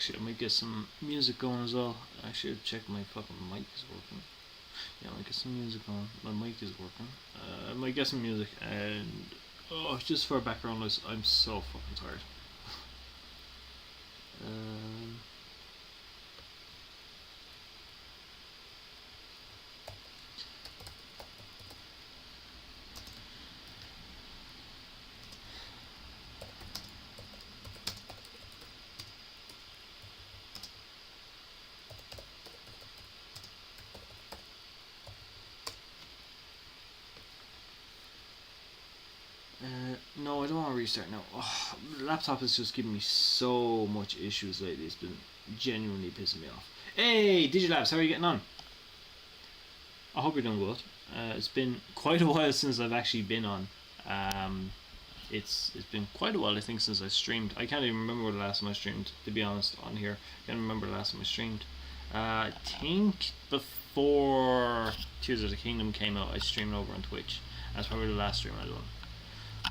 Actually, I might get some music going as well. I should check my fucking mic is working. Yeah, I might get some music on. My mic is working. I might get some music and just for background noise. I'm so fucking tired. Um, no, I don't want to restart now. Oh, the laptop is just giving me so much issues lately. It's been genuinely pissing me off. Hey, Digilabs, how are you getting on? I hope you're doing good. It's been quite a while since I've actually been on. It's been quite a while, I think, since I streamed. I can't even remember the last time I streamed, to be honest, on here. I can't remember the last time I streamed. I think before Tears of the Kingdom came out, I streamed over on Twitch. That's probably the last stream I done.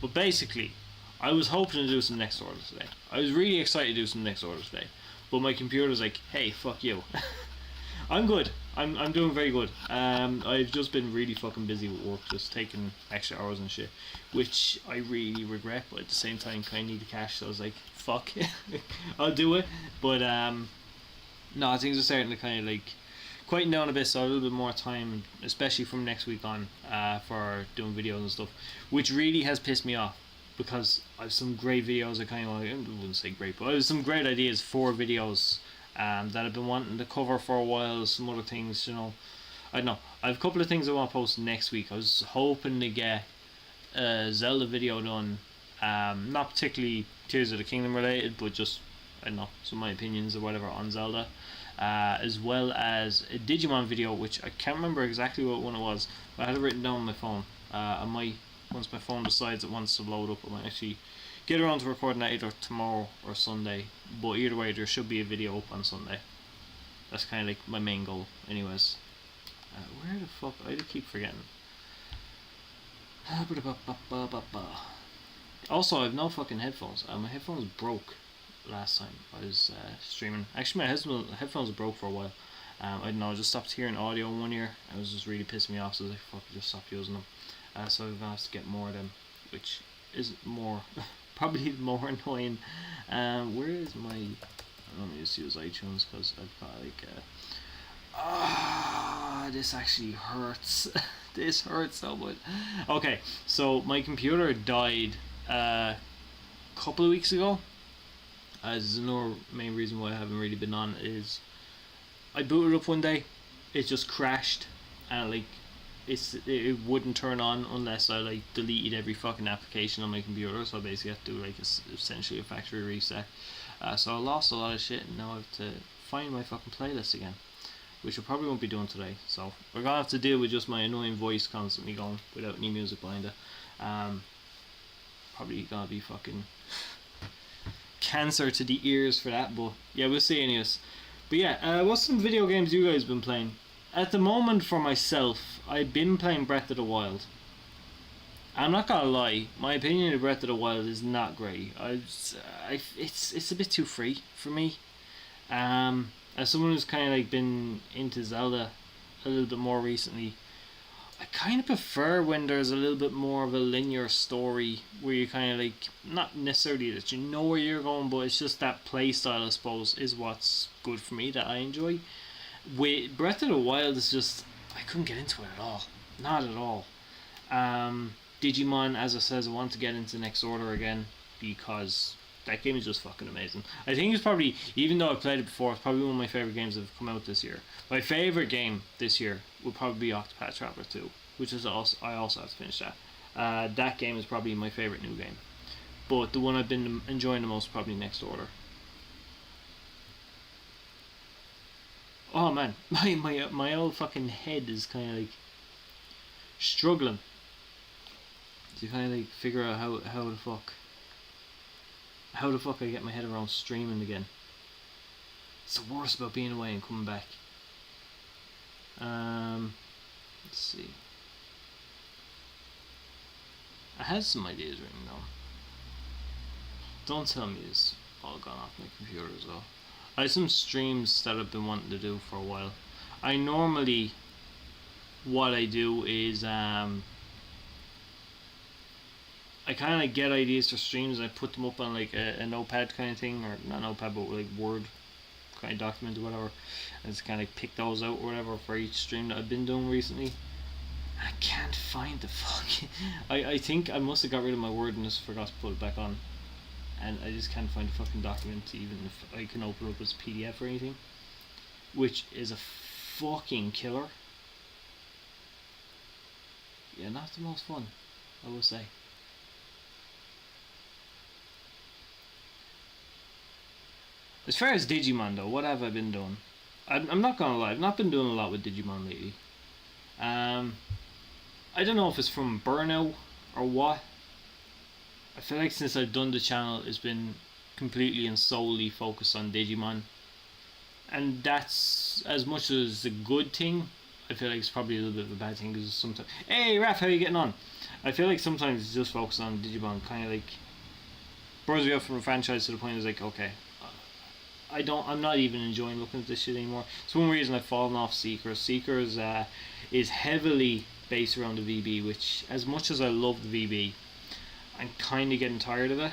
But basically, I was hoping to do some next order today. I was really excited to do some next order today. But my computer's like, hey, fuck you. I'm good. I'm doing very good. I've just been really fucking busy with work, just taking extra hours and shit, which I really regret. But at the same time, kind of need the cash, so I was like, fuck, I'll do it. But no, things are starting to kind of like quieten down a bit, so a little bit more time, especially from next week on, for doing videos and stuff, which really has pissed me off because I have some great videos. I wouldn't say great, but I have some great ideas for videos. That I've been wanting to cover for a while. Some other things, I don't know. I have a couple of things I want to post next week. I was hoping to get a Zelda video done, not particularly Tears of the Kingdom related, but just, I don't know, some of my opinions or whatever on Zelda, as well as a Digimon video, which I can't remember exactly what one it was, but I had it written down on my phone. I might, once my phone decides it wants to load up, I might actually get around to recording that either tomorrow or Sunday. But either way, there should be a video up on Sunday. That's kind of like my main goal, anyways. Where the fuck? I keep forgetting. Also, I have no fucking headphones. My headphones broke last time I was streaming. Actually, my headphones broke for a while. I don't know, I just stopped hearing audio in one ear. It was just really pissing me off, so I was like, fuck, just stop using them. So I'm gonna have to get more of them, which is more probably more annoying. Where is my? Let me just use iTunes because I've got like this actually hurts. This hurts so much. Okay, so my computer died a couple of weeks ago. As another main reason why I haven't really been on is I booted up one day, it just crashed, and like it wouldn't turn on unless I like deleted every fucking application on my computer. So I basically have to do like essentially a factory reset. So I lost a lot of shit, and now I have to find my fucking playlist again, which I probably won't be doing today. So we're gonna have to deal with just my annoying voice constantly going without any music behind it. Probably gonna be fucking cancer to the ears for that, but yeah, we'll see anyways. But yeah, what's some video games you guys been playing? At the moment, for myself, I've been playing Breath of the Wild. I'm not gonna lie, my opinion of Breath of the Wild is not great. It's a bit too free for me. As someone who's kind of like been into Zelda a little bit more recently, I kind of prefer when there's a little bit more of a linear story where you kind of like, not necessarily that you know where you're going, but it's just that play style, I suppose, is what's good for me, that I enjoy. With Breath of the Wild, is just, I couldn't get into it at all. Not at all. Digimon, as I says, I want to get into Next Order again because that game is just fucking amazing. I think it's probably, even though I've played it before, it's probably one of my favourite games that have come out this year. My favourite game this year would probably be Octopath Traveler 2, which is also, I also have to finish that. That game is probably my favourite new game. But the one I've been enjoying the most is probably Next Order. Oh man, my old fucking head is kind of like struggling to kind of like figure out how the fuck I get my head around streaming again. It's the worst about being away and coming back. Let's see. I had some ideas written down. Don't tell me it's all gone off my computer as well. I have some streams that I've been wanting to do for a while. I normally, what I do is I kind of get ideas for streams and I put them up on like a notepad kind of thing, or not notepad but like Word kind of document or whatever, and just kind of pick those out or whatever for each stream that I've been doing recently. I can't find the fucking. I think I must have got rid of my Word and just forgot to put it back on, and I just can't find the fucking document even if I can open it up as a PDF or anything, which is a fucking killer. Yeah, not the most fun, I will say. As far as Digimon though, what have I been doing? I'm not gonna lie, I've not been doing a lot with Digimon lately. I don't know if it's from burnout or what. I feel like since I've done the channel, it's been completely and solely focused on Digimon. And that's, as much as a good thing, I feel like it's probably a little bit of a bad thing, because sometimes... Hey Raph, how you getting on? I feel like sometimes it's just focused on Digimon, kind of like burns me up from a franchise to the point it's like, okay, I'm not even enjoying looking at this shit anymore. It's one reason I've fallen off Seekers. Seekers is heavily based around the VB, which, as much as I love the VB, I'm kind of getting tired of it.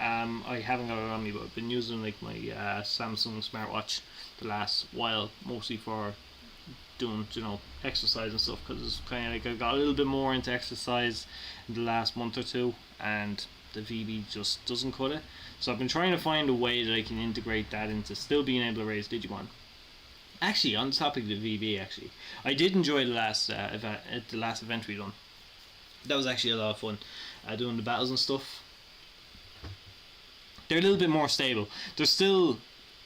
I haven't got it on me, but I've been using like my Samsung smartwatch the last while, mostly for doing, exercise and stuff, because it's kind of like I got a little bit more into exercise in the last month or two, and the VB just doesn't cut it. So I've been trying to find a way that I can integrate that into still being able to raise Digimon. Actually, on the topic of the VB, I did enjoy the last event we done. That was actually a lot of fun, doing the battles and stuff. They're a little bit more stable. They're still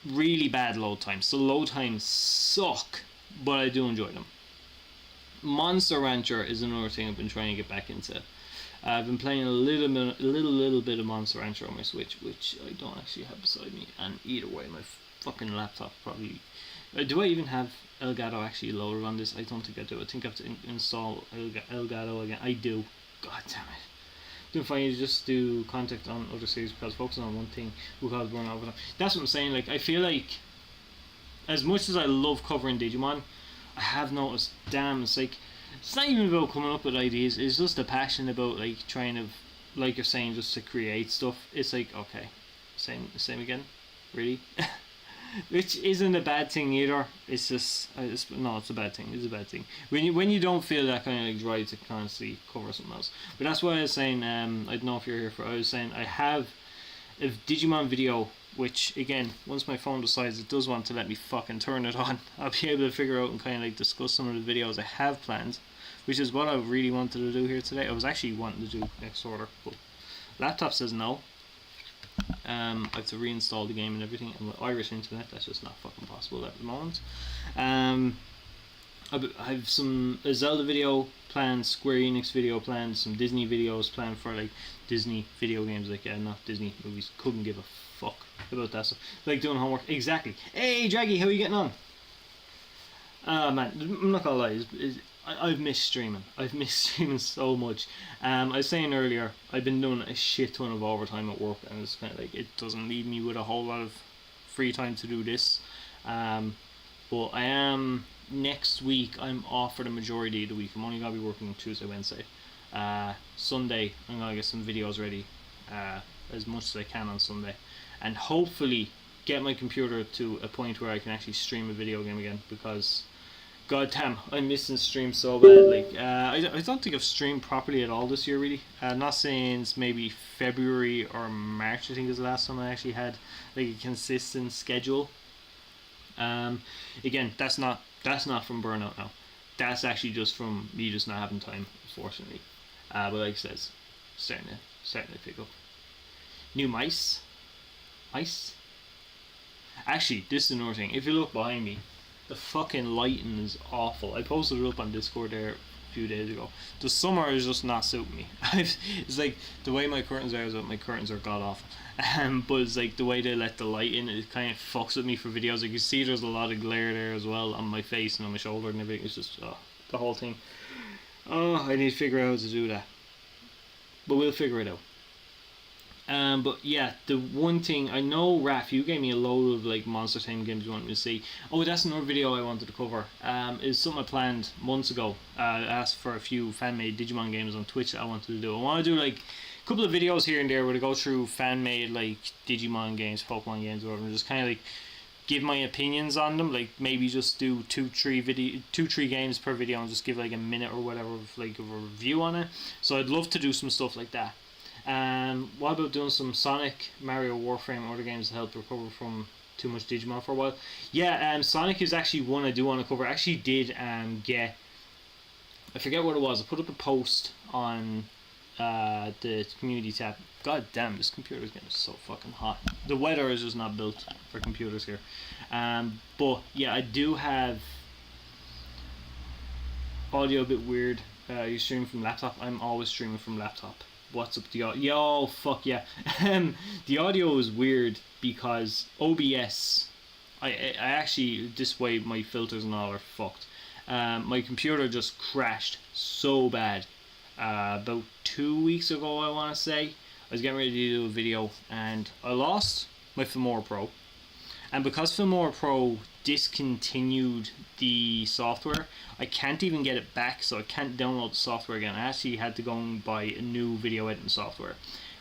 really bad load times. So load times suck, but I do enjoy them. Monster Rancher is another thing I've been trying to get back into. I've been playing a little bit of Monster Rancher on my Switch, which I don't actually have beside me. And either way, my fucking laptop probably... do I even have Elgato actually loaded on this? I don't think I do. I think I have to install Elgato again. I do. God damn it. Don't find you just do contact on other series because focusing on one thing will cause burnout. That's what I'm saying. Like, I feel like, as much as I love covering Digimon, I have noticed, damn, it's like, it's not even about coming up with ideas, it's just a passion about like trying to, like you're saying, just to create stuff. It's like, okay, same again, really? Which isn't a bad thing either. It's just, no, it's a bad thing. It's a bad thing when you don't feel that kind of like drive to constantly cover something else. But that's why I was saying, I don't know if you're here for. I was saying I have a Digimon video, which again, once my phone decides it does want to let me fucking turn it on, I'll be able to figure out and kind of like discuss some of the videos I have planned, which is what I really wanted to do here today. I was actually wanting to do next order, but laptop says no. I have to reinstall the game and everything, and with Irish internet that's just not fucking possible at the moment. I have a Zelda video planned, Square Enix video planned, some Disney videos planned for like Disney video games, like not Disney movies. Couldn't give a fuck about that stuff. Like doing homework. Exactly. Hey Draggy, how are you getting on? Man, I'm not gonna lie, I've missed streaming. I've missed streaming so much. I was saying earlier, I've been doing a shit ton of overtime at work, and it's kind of like it doesn't leave me with a whole lot of free time to do this. But I am, next week I'm off for the majority of the week. I'm only gonna be working Tuesday, Wednesday. Sunday I'm gonna get some videos ready, as much as I can on Sunday, and hopefully get my computer to a point where I can actually stream a video game again, because god damn, I'm missing streams so bad. Like, I don't think I've streamed properly at all this year, really. Not since maybe February or March, I think is the last time I actually had like a consistent schedule. Again, that's not from burnout now. That's actually just from me just not having time, unfortunately. But like I said, starting to pick up. New mice. Actually, this is another thing. If you look behind me, the fucking lighting is awful. I posted it up on Discord there a few days ago. The summer is just not suiting me. It's like the way my curtains are, my curtains are god awful. But it's like the way they let the light in, it kind of fucks with me for videos. Like you see, there's a lot of glare there as well on my face and on my shoulder and everything. It's just the whole thing. Oh, I need to figure out how to do that. But we'll figure it out. But yeah, the one thing I know, Raf, you gave me a load of like Monster Time games you wanted me to see. Oh, that's another video I wanted to cover. Is something I planned months ago. I asked for a few fan-made Digimon games on Twitch that I wanted to do. I want to do like a couple of videos here and there where I go through fan-made like Digimon games, Pokemon games, or whatever, and just kind of like give my opinions on them. Like maybe just do two, three games per video, and just give like a minute or whatever of like of a review on it. So I'd love to do some stuff like that. What about doing some Sonic, Mario, Warframe, other games to help recover from too much Digimon for a while? Yeah, Sonic is actually one I do want to cover. I actually did get, I forget what it was. I put up a post on the community tab. God damn, this computer's getting so fucking hot. The weather is just not built for computers here. But yeah, I do have audio a bit weird. You stream from laptop? I'm always streaming from laptop. What's up the audio? Yo, fuck yeah. The audio is weird because OBS, I actually, this way my filters and all are fucked. My computer just crashed so bad about 2 weeks ago, I want to say. I was getting ready to do a video and I lost my Filmora Pro. And because Filmora Pro discontinued the software, I can't even get it back, so I can't download the software again. I actually had to go and buy a new video editing software,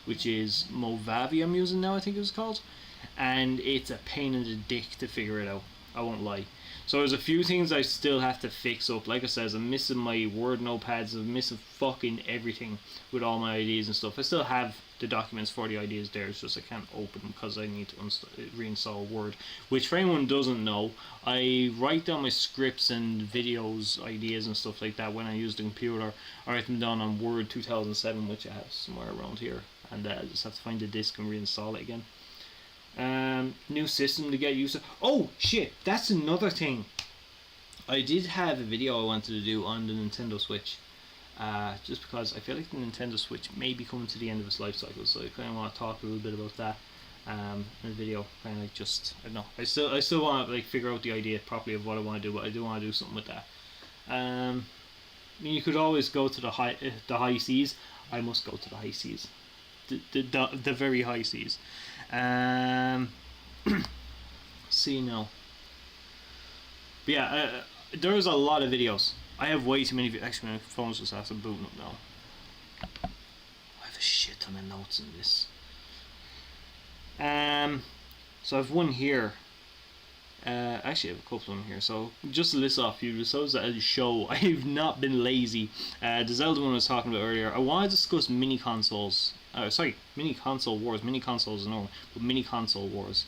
which is Movavi I'm using now, I think it was called. And it's a pain in the dick to figure it out, I won't lie. So there's a few things I still have to fix up. Like I said, I'm missing my Word notepads, I'm missing fucking everything with all my ideas and stuff. I still have the documents for the ideas there, it's just I can't open them because I need to reinstall Word. Which for anyone doesn't know, I write down my scripts and videos, ideas and stuff like that when I use the computer. I write them down on Word 2007, which I have somewhere around here. And I just have to find the disk and reinstall it again. New system to get used to. Oh shit, that's another thing. I did have a video I wanted to do on the Nintendo Switch, just because I feel like the Nintendo Switch may be coming to the end of its life cycle, so I kind of want to talk a little bit about that in a video. Kind of like just, I don't know, I still want to like figure out the idea properly of what I want to do, but I do want to do something with that. I mean, you could always go to the high seas. I must go to the high seas, the very high seas. See now. But yeah, there's a lot of videos. I have way too many. Actually, my phone's just has to boot up now. I have a shit ton of notes in this. So I've one here. Actually, I have a couple of them here. So just to list off a few episodes that I show. I've not been lazy. The Zelda one I was talking about earlier. I want to discuss mini consoles. Mini console wars. Mini consoles is normal, but mini console wars,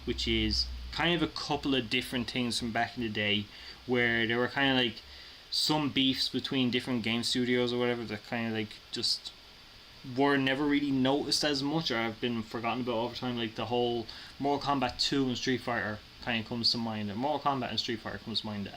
which is kind of a couple of different things from back in the day, where there were kind of like some beefs between different game studios or whatever that kind of like just were never really noticed as much, or have been forgotten about over time. Like the whole Mortal Kombat 2 and Street Fighter kind of comes to mind. Mortal Kombat and Street Fighter comes to mind.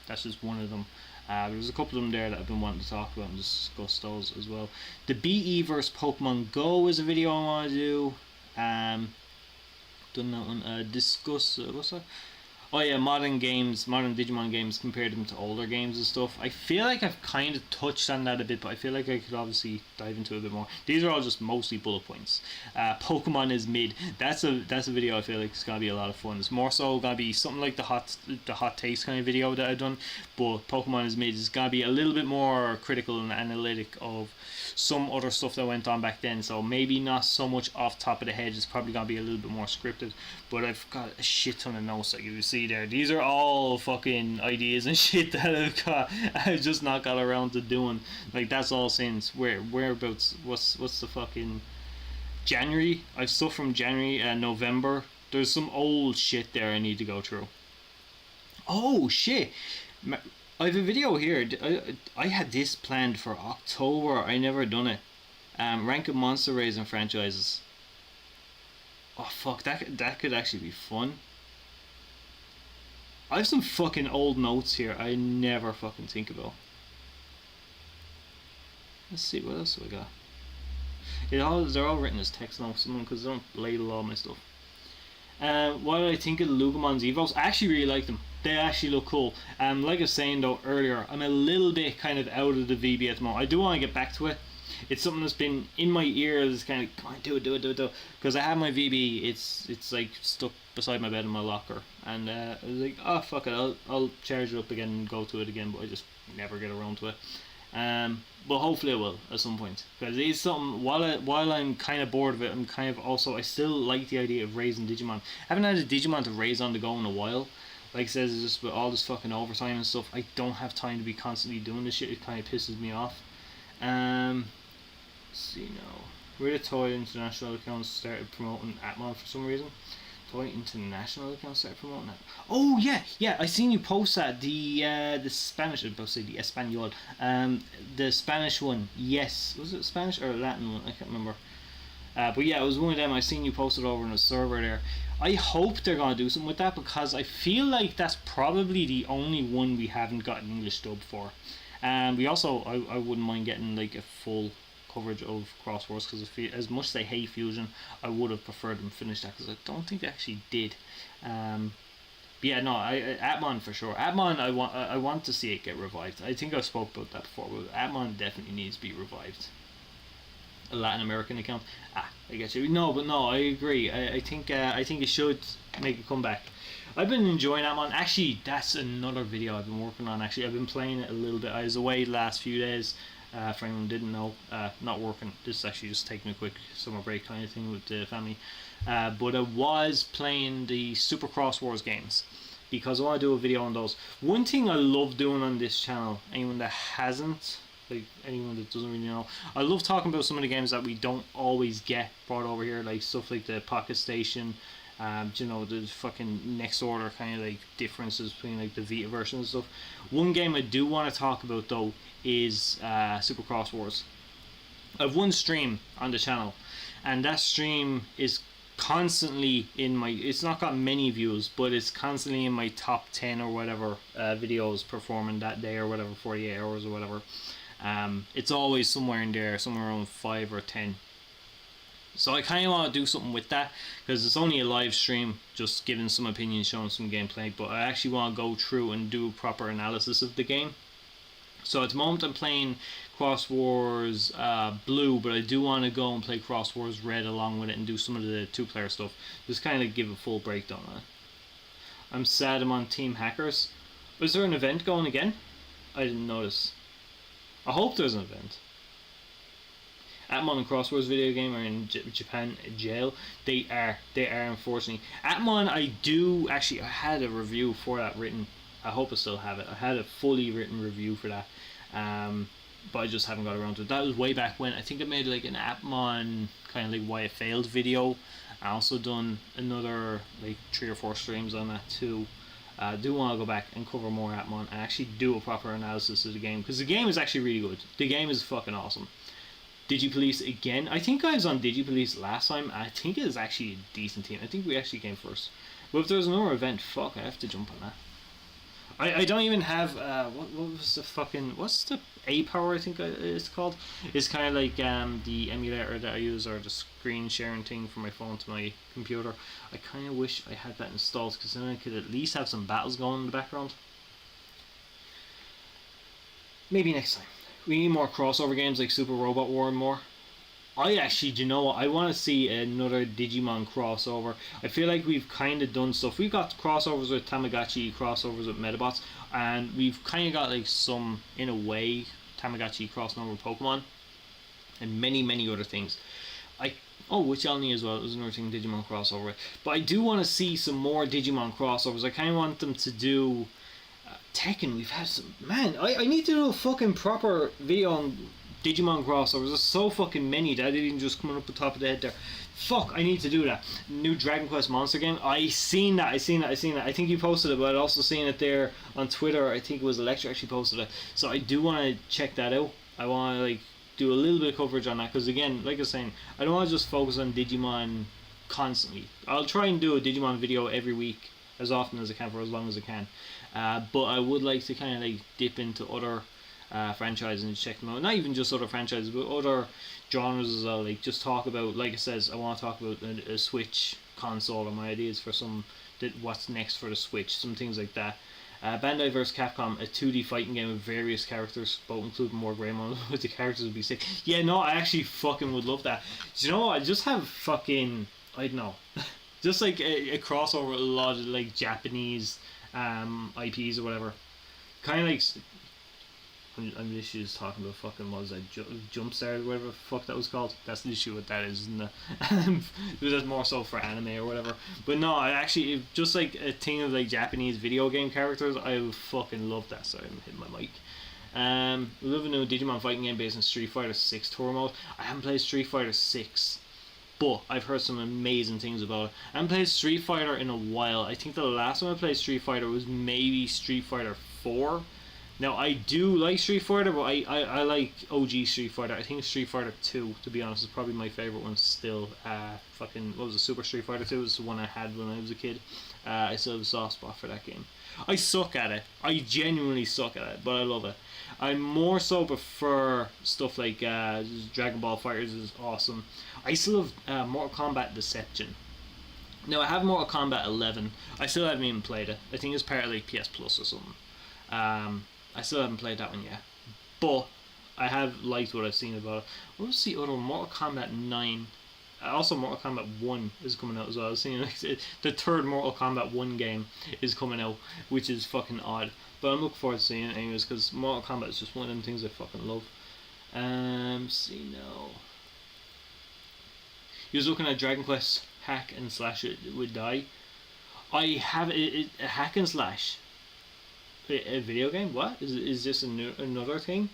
That's just one of them. There's a couple of them there that I've been wanting to talk about and discuss those as well. The BE vs Pokemon Go is a video I want to do. Done that one. Discuss what's that? Oh yeah, modern Digimon games, compared them to older games and stuff. I feel like I've kind of touched on that a bit, but I feel like I could obviously dive into it a bit more. These are all just mostly bullet points. Pokemon is mid. That's a video I feel like it's gonna be a lot of fun. It's more so gonna be something like the hot taste kind of video that I've done, but Pokemon is mid is gonna be a little bit more critical and analytic of some other stuff that went on back then. So maybe not so much off top of the head. It's probably gonna be a little bit more scripted. But I've got a shit ton of notes that you see there. These are all fucking ideas and shit that I've just not got around to doing. Like that's all since whereabouts. What's the fucking January? I've stuff from January and November. There's some old shit there I need to go through. Oh shit! I have a video here. I had this planned for October. I never done it. Rank of monster raising franchises. Oh fuck, that could actually be fun. I have some fucking old notes here I never fucking think about. Let's see, what else do I got? They're all written as text notes because they don't label all my stuff. What did I think of the Lugimon's Evos? I actually really like them. They actually look cool. Like I was saying though earlier, I'm a little bit kind of out of the VB at the moment. I do want to get back to it. it's something that's been in my ears, kind of, come on, do it, because I have my VB. It's like stuck beside my bed in my locker, and I was like, oh fuck it, I'll charge it up again and go to it again, but I just never get around to it. But hopefully I will at some point, because it is something. While I'm kind of bored of it, I'm kind of also, I still like the idea of raising Digimon. I haven't had a Digimon to raise on the go in a while. Like I says, it's just with all this fucking overtime and stuff, I don't have time to be constantly doing this shit. It kind of pisses me off. Let's see now. Where the Toy International accounts started promoting Atmon for some reason. Toy International account started promoting that. Oh yeah, I seen you post that, the Spanish, I was about to say the Espanol, the Spanish one. Yes, was it Spanish or Latin one? I can't remember. But yeah, it was one of them. I seen you posted over on the server there. I hope they're gonna do something with that, because I feel like that's probably the only one we haven't got an English dub for. We also, I wouldn't mind getting like a full coverage of Cross Wars, because as much as I hate Fusion, I would have preferred them finish that, because I don't think they actually did. But yeah, no, Atmon for sure. Atmon, I want to see it get revived. I think I spoke about that before, but Atmon definitely needs to be revived. A Latin American account. I get you. No, but no, I agree. I think it should make a comeback. I've been enjoying Atmon. Actually, that's another video I've been working on. Actually, I've been playing it a little bit. I was away the last few days. For anyone who didn't know, not working. This is actually just taking a quick summer break kind of thing with the family. But I was playing the Super Cross Wars games, because I want to do a video on those. One thing I love doing on this channel, anyone that hasn't, like anyone that doesn't really know, I love talking about some of the games that we don't always get brought over here, like stuff like the Pocket Station, you know, the fucking next order kind of like differences between like the Vita version and stuff. One game I do want to talk about though is Super Cross Wars. I've one stream on the channel, and that stream is constantly in my, it's not got many views, but it's constantly in my top 10 or whatever videos performing that day or whatever, 48 hours or whatever. It's always somewhere in there, somewhere around 5 or 10. So I kind of want to do something with that, because it's only a live stream, just giving some opinions, showing some gameplay, but I actually want to go through and do a proper analysis of the game. So at the moment I'm playing Cross Wars Blue, but I do want to go and play Cross Wars Red along with it and do some of the two-player stuff. Just kind of give a full breakdown on it. I'm sad I'm on Team Hackers. Was there an event going again? I didn't notice. I hope there's an event. Atmon and Cross Wars video game are in Japan jail. They are unfortunately. Atmon, I had a review for that written. I hope I still have it. I had a fully written review for that, but I just haven't got around to it. That was way back when. I think I made like an Atmon kind of like why it failed video. I also done another like 3 or 4 streams on that too. I do want to go back and cover more Atmon and actually do a proper analysis of the game, because the game is actually really good. The game is fucking awesome. Digipolice again. I think I was on Digipolice last time. I think it is actually a decent team. I think we actually came first. But if there's another event, fuck, I have to jump on that. I don't even have what was the fucking, what's the A Power, I think it's called. It's kind of like the emulator that I use, or the screen sharing thing from my phone to my computer. I kind of wish I had that installed, because then I could at least have some battles going in the background. Maybe next time. We need more crossover games like Super Robot War and more. I actually, do you know what? I want to see another Digimon crossover. I feel like we've kind of done stuff. We've got crossovers with Tamagotchi, crossovers with Metabots, and we've kind of got like some, in a way, Tamagotchi crossing over Pokemon, and many other things. With Yelny as well, there's another thing Digimon crossover. But I do want to see some more Digimon crossovers. I kind of want them to do Tekken. We've had some, man, I need to do a fucking proper video on Digimon crossovers. There's so fucking many that I didn't even just come up the top of the head there. Fuck, I need to do that. New Dragon Quest monster game. I seen that. I think you posted it, but I'd also seen it there on Twitter. I think it was Electra actually posted it. So I do want to check that out. I want to like do a little bit of coverage on that, because again, like I was saying, I don't want to just focus on Digimon constantly. I'll try and do a Digimon video every week, as often as I can, for as long as I can. But I would like to kind of like dip into other franchises and check them out. Not even just other franchises, but other genres as well. Like just talk about, like I says, I want to talk about a Switch console, or my ideas for some, what's next for the Switch, some things like that. Bandai vs Capcom, a 2D fighting game with various characters, both including more Greymon, with the characters would be sick. Yeah, no, I actually fucking would love that. Do you know what? I just have fucking, I don't know, just like a crossover with a lot of like Japanese IPs or whatever. Kind of like I'm literally just talking about fucking what was that Jumpstart or whatever the fuck that was called. That's literally what that is, isn't it? That's more so for anime or whatever. But no, I actually just like a thing of like Japanese video game characters. I would fucking love that. Sorry, I'm hitting my mic. We love a new Digimon fighting game based on Street Fighter 6 tour mode. I haven't played Street Fighter 6, but I've heard some amazing things about it. I haven't played Street Fighter in a while. I think the last time I played Street Fighter was maybe Street Fighter 4. Now, I do like Street Fighter, but I like OG Street Fighter. I think Street Fighter 2, to be honest, is probably my favourite one still. Fucking, what was it, Super Street Fighter 2 was the one I had when I was a kid. I still have a soft spot for that game. I suck at it. I genuinely suck at it, but I love it. I more so prefer stuff like Dragon Ball FighterZ is awesome. I still have Mortal Kombat Deception. Now, I have Mortal Kombat 11. I still haven't even played it. I think it's part of like PS Plus or something. I still haven't played that one yet, but I have liked what I've seen about it. What was the other Mortal Kombat 9? Also, Mortal Kombat 1 is coming out as well. I was seeing like the third Mortal Kombat 1 game is coming out, which is fucking odd. But I'm looking forward to seeing it anyways, because Mortal Kombat is just one of them things I fucking love. See now. He was looking at Dragon Quest hack and slash it would die. I have a hack and slash. A video game? What is this another thing?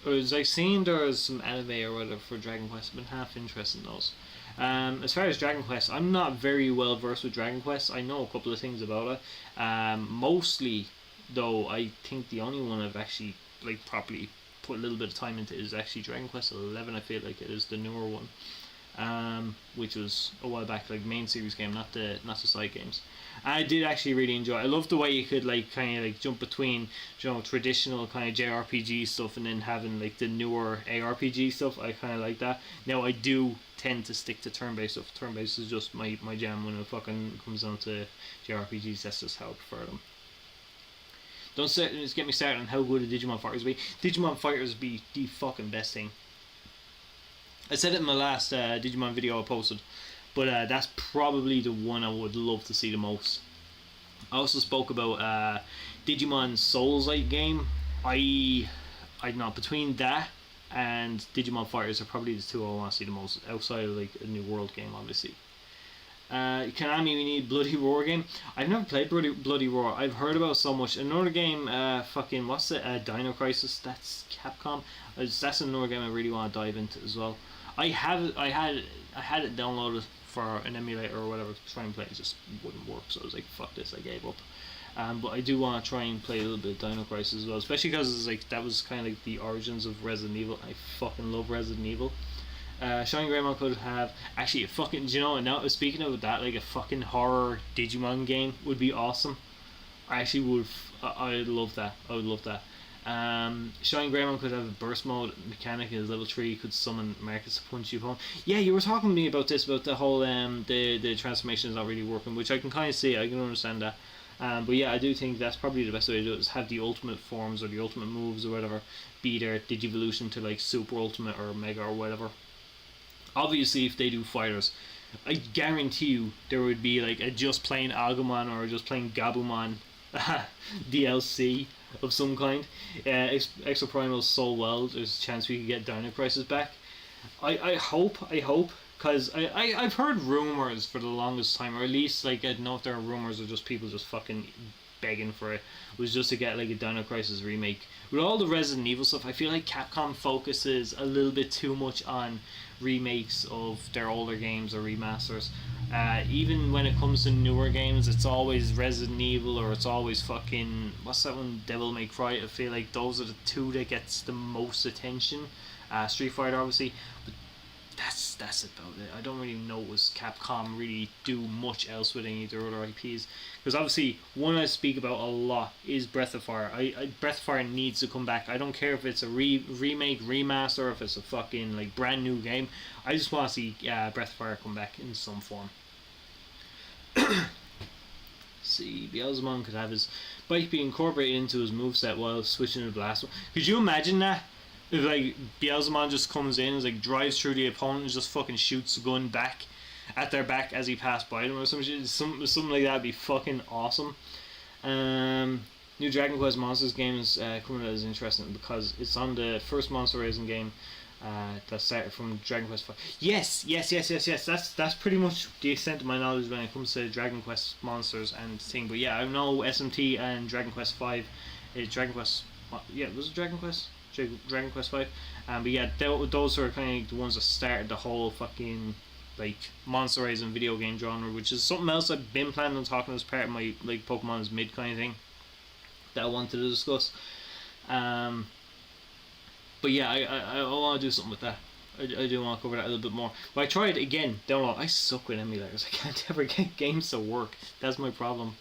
Or is I seen there's some anime or whatever for Dragon Quest. I've been half interested in those. As far as Dragon Quest, I'm not very well versed with Dragon Quest. I know a couple of things about it. Mostly, though, I think the only one I've actually like properly put a little bit of time into is actually Dragon Quest 11. I feel like it is the newer one, which was a while back, like main series game, not the side games. I did actually really enjoy it. I loved the way you could like kind of like jump between, you know, traditional kind of JRPG stuff and then having like the newer ARPG stuff. I kind of like that. Now I do tend to stick to turn-based stuff. Turn-based is just my jam when it fucking comes down to JRPGs. That's just how I prefer them. Don't get me started on how good a Digimon Fighters be. Digimon Fighters be the fucking best thing. I said it in my last Digimon video I posted, but that's probably the one I would love to see the most. I also spoke about Digimon Souls-like game. I don't know, between that and Digimon Fighters are probably the two I want to see the most, outside of like a New World game, obviously. Konami, we need Bloody Roar game. I've never played Bloody Roar. I've heard about so much. Another game, fucking what's it? Dino Crisis. That's Capcom. That's another game I really want to dive into as well. I had it downloaded for an emulator or whatever to try and play. It just wouldn't work, so I was like, fuck this, I gave up. But I do want to try and play a little bit of Dino Crisis as well, especially because it's like that was kind of like the origins of Resident Evil. I fucking love Resident Evil. Shining Greymon could have actually a fucking, do you know, now speaking of that, like a fucking horror Digimon game would be awesome. I actually would. I'd love that. I would love that. Shining Greymon could have a burst mode mechanic in his level 3, could summon Marcus to punch you home. Yeah, you were talking to me about this, about the whole the transformation is not really working, which I can kind of see. I can understand that. But yeah, I do think that's probably the best way to do it, is have the ultimate forms or the ultimate moves or whatever be their Digivolution to like Super Ultimate or Mega or whatever. Obviously, if they do fighters, I guarantee you there would be like a just plain Agumon or just plain Gabumon DLC of some kind. Extra Primal Soul Well, there's a chance we could get Dino Crisis back. I hope, because I've heard rumours for the longest time, or at least like I don't know if there are rumours or just people just fucking begging for it, was just to get like a Dino Crisis remake. With all the Resident Evil stuff, I feel like Capcom focuses a little bit too much on remakes of their older games or remasters. Even when it comes to newer games, it's always Resident Evil or it's always fucking, what's that one, Devil May Cry. I feel like those are the two that gets the most attention. Street Fighter obviously, but that's about it. I don't really notice Capcom really do much else with any of their other IPs, because obviously one I speak about a lot is Breath of Fire. Breath of Fire needs to come back. I don't care if it's a remake, remaster, or if it's a fucking like brand new game. I just want to see Breath of Fire come back in some form. see, Beelzemon could have his bike be incorporated into his moveset while switching to blast. Could you imagine that? If like Beelzemon just comes in and like drives through the opponent and just fucking shoots the gun back at their back as he passed by them or some shit. Something like that would be fucking awesome. New Dragon Quest Monsters game is coming out as interesting because it's on the first Monster Raising game that started from Dragon Quest 5. Yes. That's pretty much the extent of my knowledge when it comes to Dragon Quest monsters and thing. But yeah, I know SMT and Dragon Quest 5. Dragon Quest. Yeah, was it Dragon Quest? Dragon Quest 5. But yeah, those are kind of the ones that started the whole fucking like monster raising video game genre, which is something else I've been planning on talking as part of my like Pokemon is mid kind of thing that I wanted to discuss. But yeah, I want to do something with that. I do want to cover that a little bit more. But I tried again, download. I suck with emulators. I can't ever get games to work. That's my problem.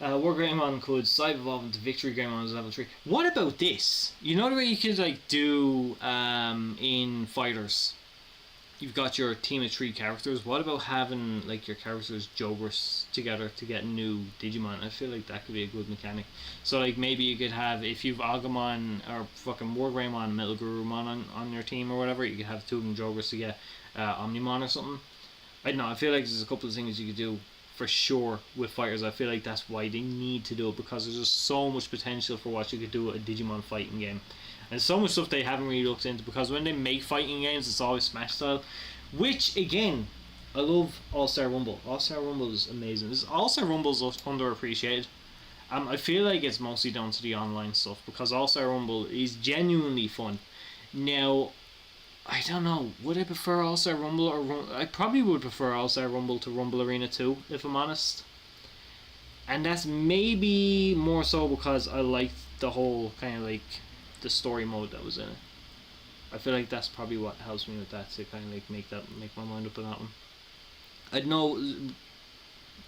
War Greymon could side evolve into Victory Greymon as level 3. What about this? You know the way you could like do in fighters? You've got your team of 3 characters. What about having like your characters Jogras together to get new Digimon? I feel like that could be a good mechanic. So like maybe you could have, if you've Agumon or fucking War Greymon and Metal Gurumon on your team or whatever, you could have 2 of them Jogras to get Omnimon or something. I don't know, I feel like there's a couple of things you could do for sure with fighters. I feel like that's why they need to do it, because there's just so much potential for what you could do with a Digimon fighting game. And so much stuff they haven't really looked into, because when they make fighting games it's always Smash style, which again, I love All-Star Rumble. All-Star Rumble is amazing. All-Star Rumble is underappreciated. I feel like it's mostly down to the online stuff, because All-Star Rumble is genuinely fun. Now, I don't know, would I prefer All-Star Rumble or I probably would prefer All-Star Rumble to Rumble Arena 2, if I'm honest. And that's maybe more so because I liked the whole kind of like the story mode that was in it. I feel like that's probably what helps me with that, to kind of like make my mind up on that one. I don't know,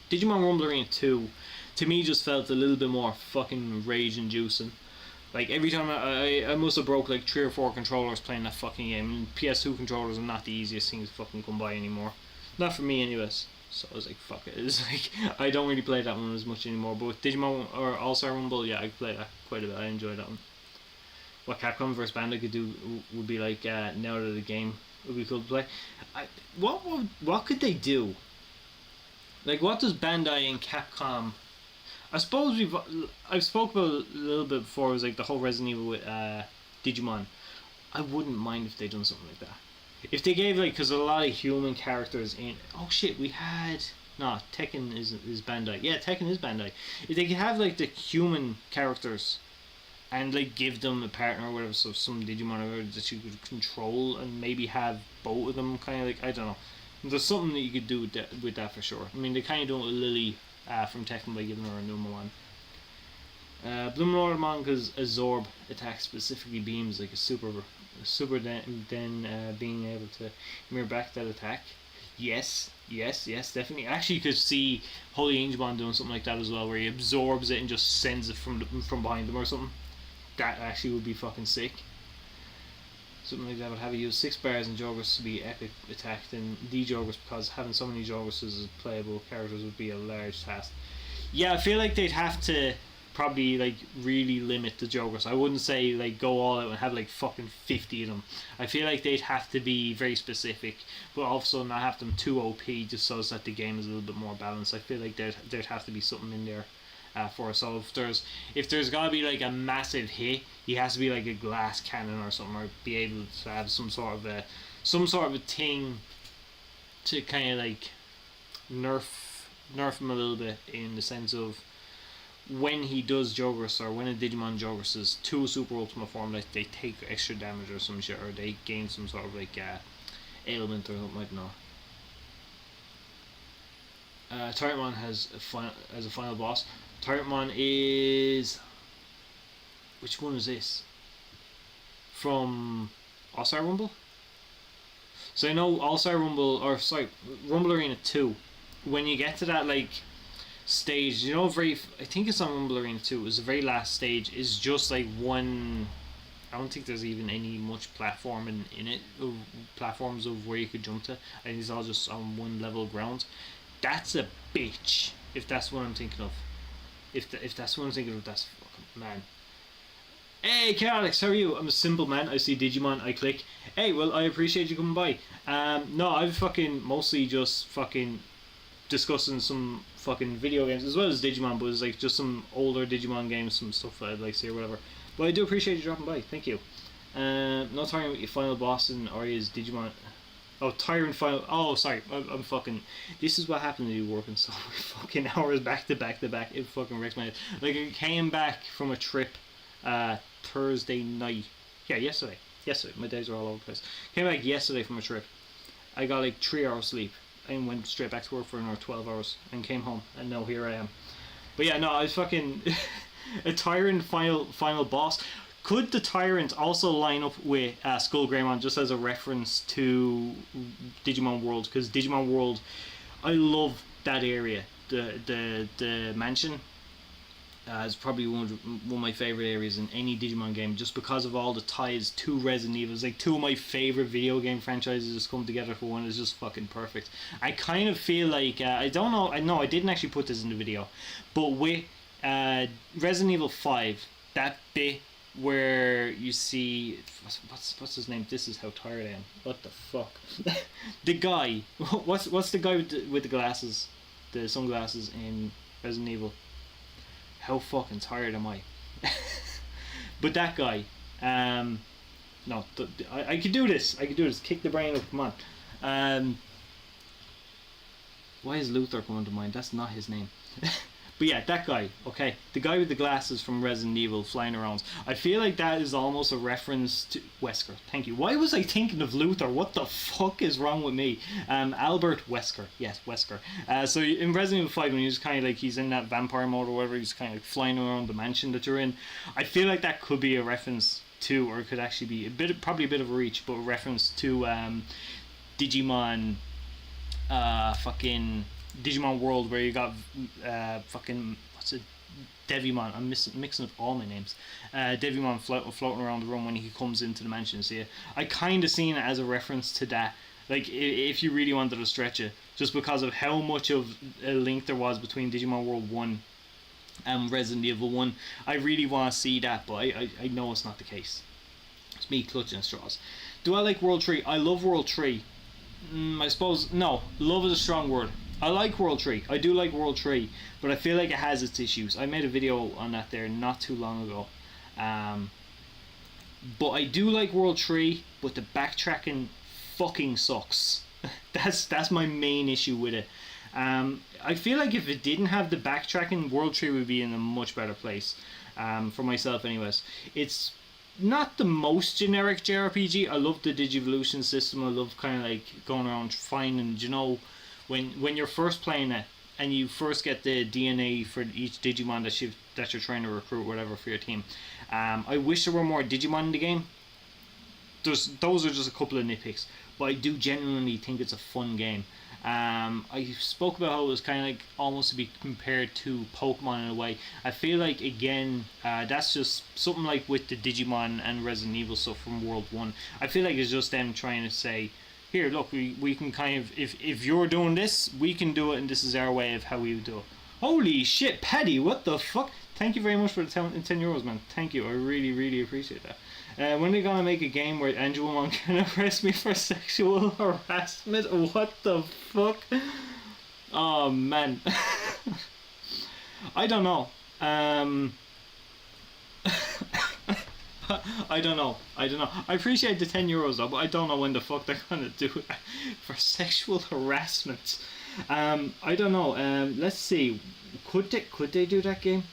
Digimon Rumble Arena 2 to me just felt a little bit more fucking rage inducing. Like every time I must have broke like 3 or 4 controllers playing that fucking game, and PS2 controllers are not the easiest things to fucking come by anymore. Not for me anyways. So I was like, fuck it. It's like, I don't really play that one as much anymore. But with Digimon or All-Star Rumble, yeah, I play that quite a bit. I enjoy that one. What Capcom vs Bandai could do would be like, now that the game would be cool to play. What could they do? Like, what does Bandai and Capcom... I suppose I've spoke about it a little bit before. It was like the whole Resident Evil with Digimon. I wouldn't mind if they done something like that. If they gave like, because a lot of human characters in. Oh shit, we had. No, Tekken is Bandai. Yeah, Tekken is Bandai. If they could have like the human characters, and like give them a partner or whatever, so some Digimon or whatever that you could control, and maybe have both of them kind of like, I don't know. There's something that you could do with that for sure. I mean, they kind of do it with Lily from Tekken by giving her a number one. Bloominormon, because Absorb attack specifically beams like a super then being able to mirror back that attack. Yes, definitely. Actually, you could see Holy Angemon doing something like that as well, where he absorbs it and just sends it from behind them or something. That actually would be fucking sick. Something like that would have you use 6 bars and Jogras to be epic attacked, and D-Jogras, because having so many Jogras as playable characters would be a large task. Yeah, I feel like they'd have to probably like really limit the Jogras. I wouldn't say like go all out and have like fucking 50 of them. I feel like they'd have to be very specific, but also not have them too OP, just so that the game is a little bit more balanced. I feel like there'd have to be something in there for us. So if there's gotta be like a massive hit, he has to be like a glass cannon or something, or be able to have some sort of a thing to kind of like nerf him a little bit, in the sense of when he does Jogras, or when a Digimon Jogras to Super Ultimate form, like they take extra damage or some shit, or they gain some sort of like ailment or something, I don't know. Turretmon has a final boss. Turretmon is... which one is this? From All-Star Rumble? So I know All-Star Rumble, or sorry, Rumble Arena 2, when you get to that like stage, you know, I think it's on Rumble Arena 2, it was the very last stage, is just like one... I don't think there's even any much platforming in it, platforms of where you could jump to. I think it's all just on one level ground. That's a bitch. If that's what I'm thinking of. If that's what I'm thinking of, that's fucking man. Hey, Alex, how are you? I'm a simple man. I see Digimon, I click. Hey, well, I appreciate you coming by. No, I've fucking mostly just fucking discussing some fucking video games as well as Digimon, but it's like just some older Digimon games, some stuff I'd like to see or whatever. But I do appreciate you dropping by. Thank you. Not talking about your final boss in Arya's Digimon. Oh, Tyrant final. Oh, sorry. I'm fucking. This is what happened to you working so many fucking hours back to back to back. It fucking wrecks my head. Like, I came back from a trip Thursday night. Yeah, yesterday. Yesterday. My days are all over the place. Came back yesterday from a trip. I got like 3 hours sleep and went straight back to work for another 12 hours and came home. And now here I am. But yeah, no, I was fucking. A Tyrant final boss. Could the Tyrant also line up with Skull Greymon just as a reference to Digimon World? Because Digimon World, I love that area. The mansion is probably one of my favorite areas in any Digimon game, just because of all the ties to Resident Evil. It's like two of my favorite video game franchises just come together for one. It's just fucking perfect. I kind of feel like I don't know. I didn't actually put this in the video, but with Resident Evil 5, that bit where you see what's his name? This is how tired I am. What the fuck? The guy. What's the guy with the glasses, the sunglasses in Resident Evil? How fucking tired am I? But that guy. No, I could do this. I could do this. Kick the brain up. Come on. Why is Luther coming to mind? That's not his name. But yeah, that guy, okay, the guy with the glasses from Resident Evil flying around. I feel like that is almost a reference to Wesker. Thank you. Why was I thinking of Luther? What the fuck is wrong with me? Albert Wesker. Yes, Wesker. So in Resident Evil 5, when he's kind of like he's in that vampire mode or whatever, he's kind of like flying around the mansion that you're in. I feel like that could be a reference to, or it could actually be probably a bit of a reach, but a reference to Digimon. Fucking Digimon World, where you got fucking what's it, Devimon. I'm mixing up all my names. Devimon floating around the room when he comes into the mansion. See, I kind of seen it as a reference to that. Like, if you really wanted to stretch it, just because of how much of a link there was between Digimon World 1 and Resident Evil 1, I really want to see that, but I know it's not the case. It's me clutching straws. Do I like World 3? I love World 3. I suppose, no, love is a strong word. I like World 3. I do like World 3, but I feel like it has its issues. I made a video on that there not too long ago. But I do like World 3, but the backtracking fucking sucks. That's my main issue with it. I feel like if it didn't have the backtracking, World 3 would be in a much better place. For myself anyways. It's not the most generic JRPG. I love the Digivolution system. I love kind of like going around finding, you know, when you're first playing it and you first get the DNA for each Digimon that you're trying to recruit, whatever, for your team. I wish there were more Digimon in the game. Those are just a couple of nitpicks, but I do genuinely think it's a fun game. I spoke about how it was kind of like almost to be compared to Pokemon in a way. I feel like, again, that's just something like with the Digimon and Resident Evil stuff from World 1. I feel like it's just them trying to say, here, look, we can kind of, if you're doing this, we can do it, and this is our way of how we do it. Holy shit, Paddy, what the fuck? Thank you very much for the 10 euros, man. Thank you, I really, really appreciate that. When are they gonna make a game where Angelmon can arrest me for sexual harassment? What the fuck? Oh, man. I don't know. I don't know. I appreciate the 10 euros though, but I don't know when the fuck they're gonna do it for sexual harassment. I don't know. Let's see. Could they do that game?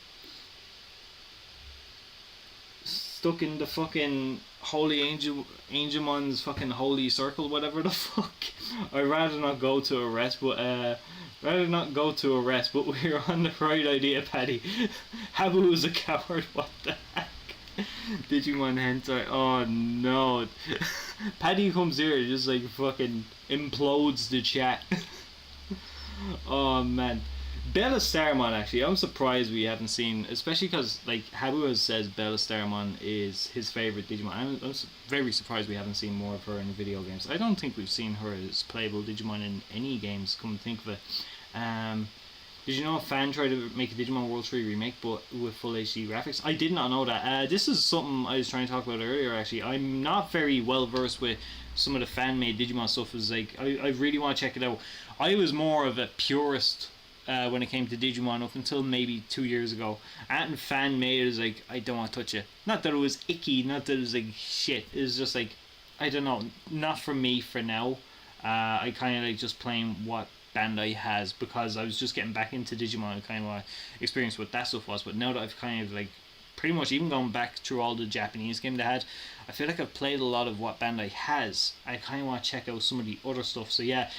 Stuck in the fucking Holy Angelmon's fucking holy circle, whatever the fuck. I'd rather not go to arrest, but we're on the right idea, Paddy. Habu is a coward. What the heck? Digimon hentai. Oh no. Paddy comes here and just like fucking implodes the chat. Oh man. Bella Starmon, actually, I'm surprised we haven't seen, especially because like Habu says Bella Starmon is his favorite Digimon. I'm very surprised we haven't seen more of her in video games. I don't think we've seen her as playable Digimon in any games, come to think of it. Um, did you know a fan tried to make a Digimon World 3 remake but with full HD graphics? I did not know that. This is something I was trying to talk about earlier actually. I'm not very well versed with some of the fan made Digimon stuff. Is like I really want to check it out. I was more of a purist when it came to Digimon up until maybe 2 years ago. And fan made is like I don't want to touch it. Not that it was icky, not that it was like shit. It was just like I don't know, not for me for now. I kind of like just playing what Bandai has because I was just getting back into Digimon and kind of want to experience what that stuff was. But now that I've kind of like pretty much even gone back through all the Japanese game they had, I feel like I've played a lot of what Bandai has. I kind of want to check out some of the other stuff. So yeah,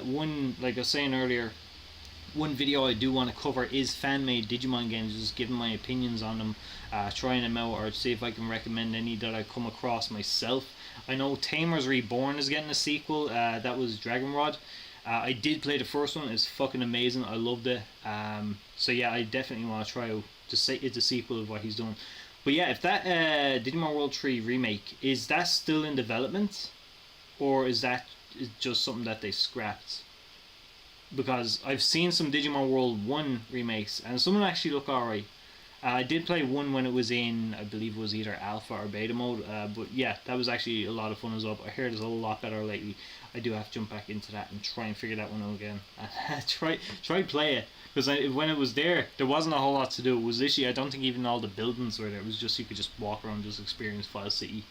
one like I was saying earlier, one video I do want to cover is fan-made Digimon games, just giving my opinions on them, trying them out, or see if I can recommend any that I come across myself. I know Tamers Reborn is getting a sequel. That was Dragon Rod. I did play the first one. It's fucking amazing. I loved it. So yeah, I definitely want to try out to say it's a sequel of what he's doing. But yeah, if that Digimon World 3 remake, is that still in development, or is that just something that they scrapped? Because I've seen some Digimon World 1 remakes and some of them actually look alright. I did play one when it was in, I believe it was either alpha or beta mode, but yeah, that was actually a lot of fun as well. But I heard it's a lot better lately. I do have to jump back into that and try and figure that one out again. try play it, because when it was there wasn't a whole lot to do. It was literally, I don't think even all the buildings were there. It was just you could just walk around, just experience File City,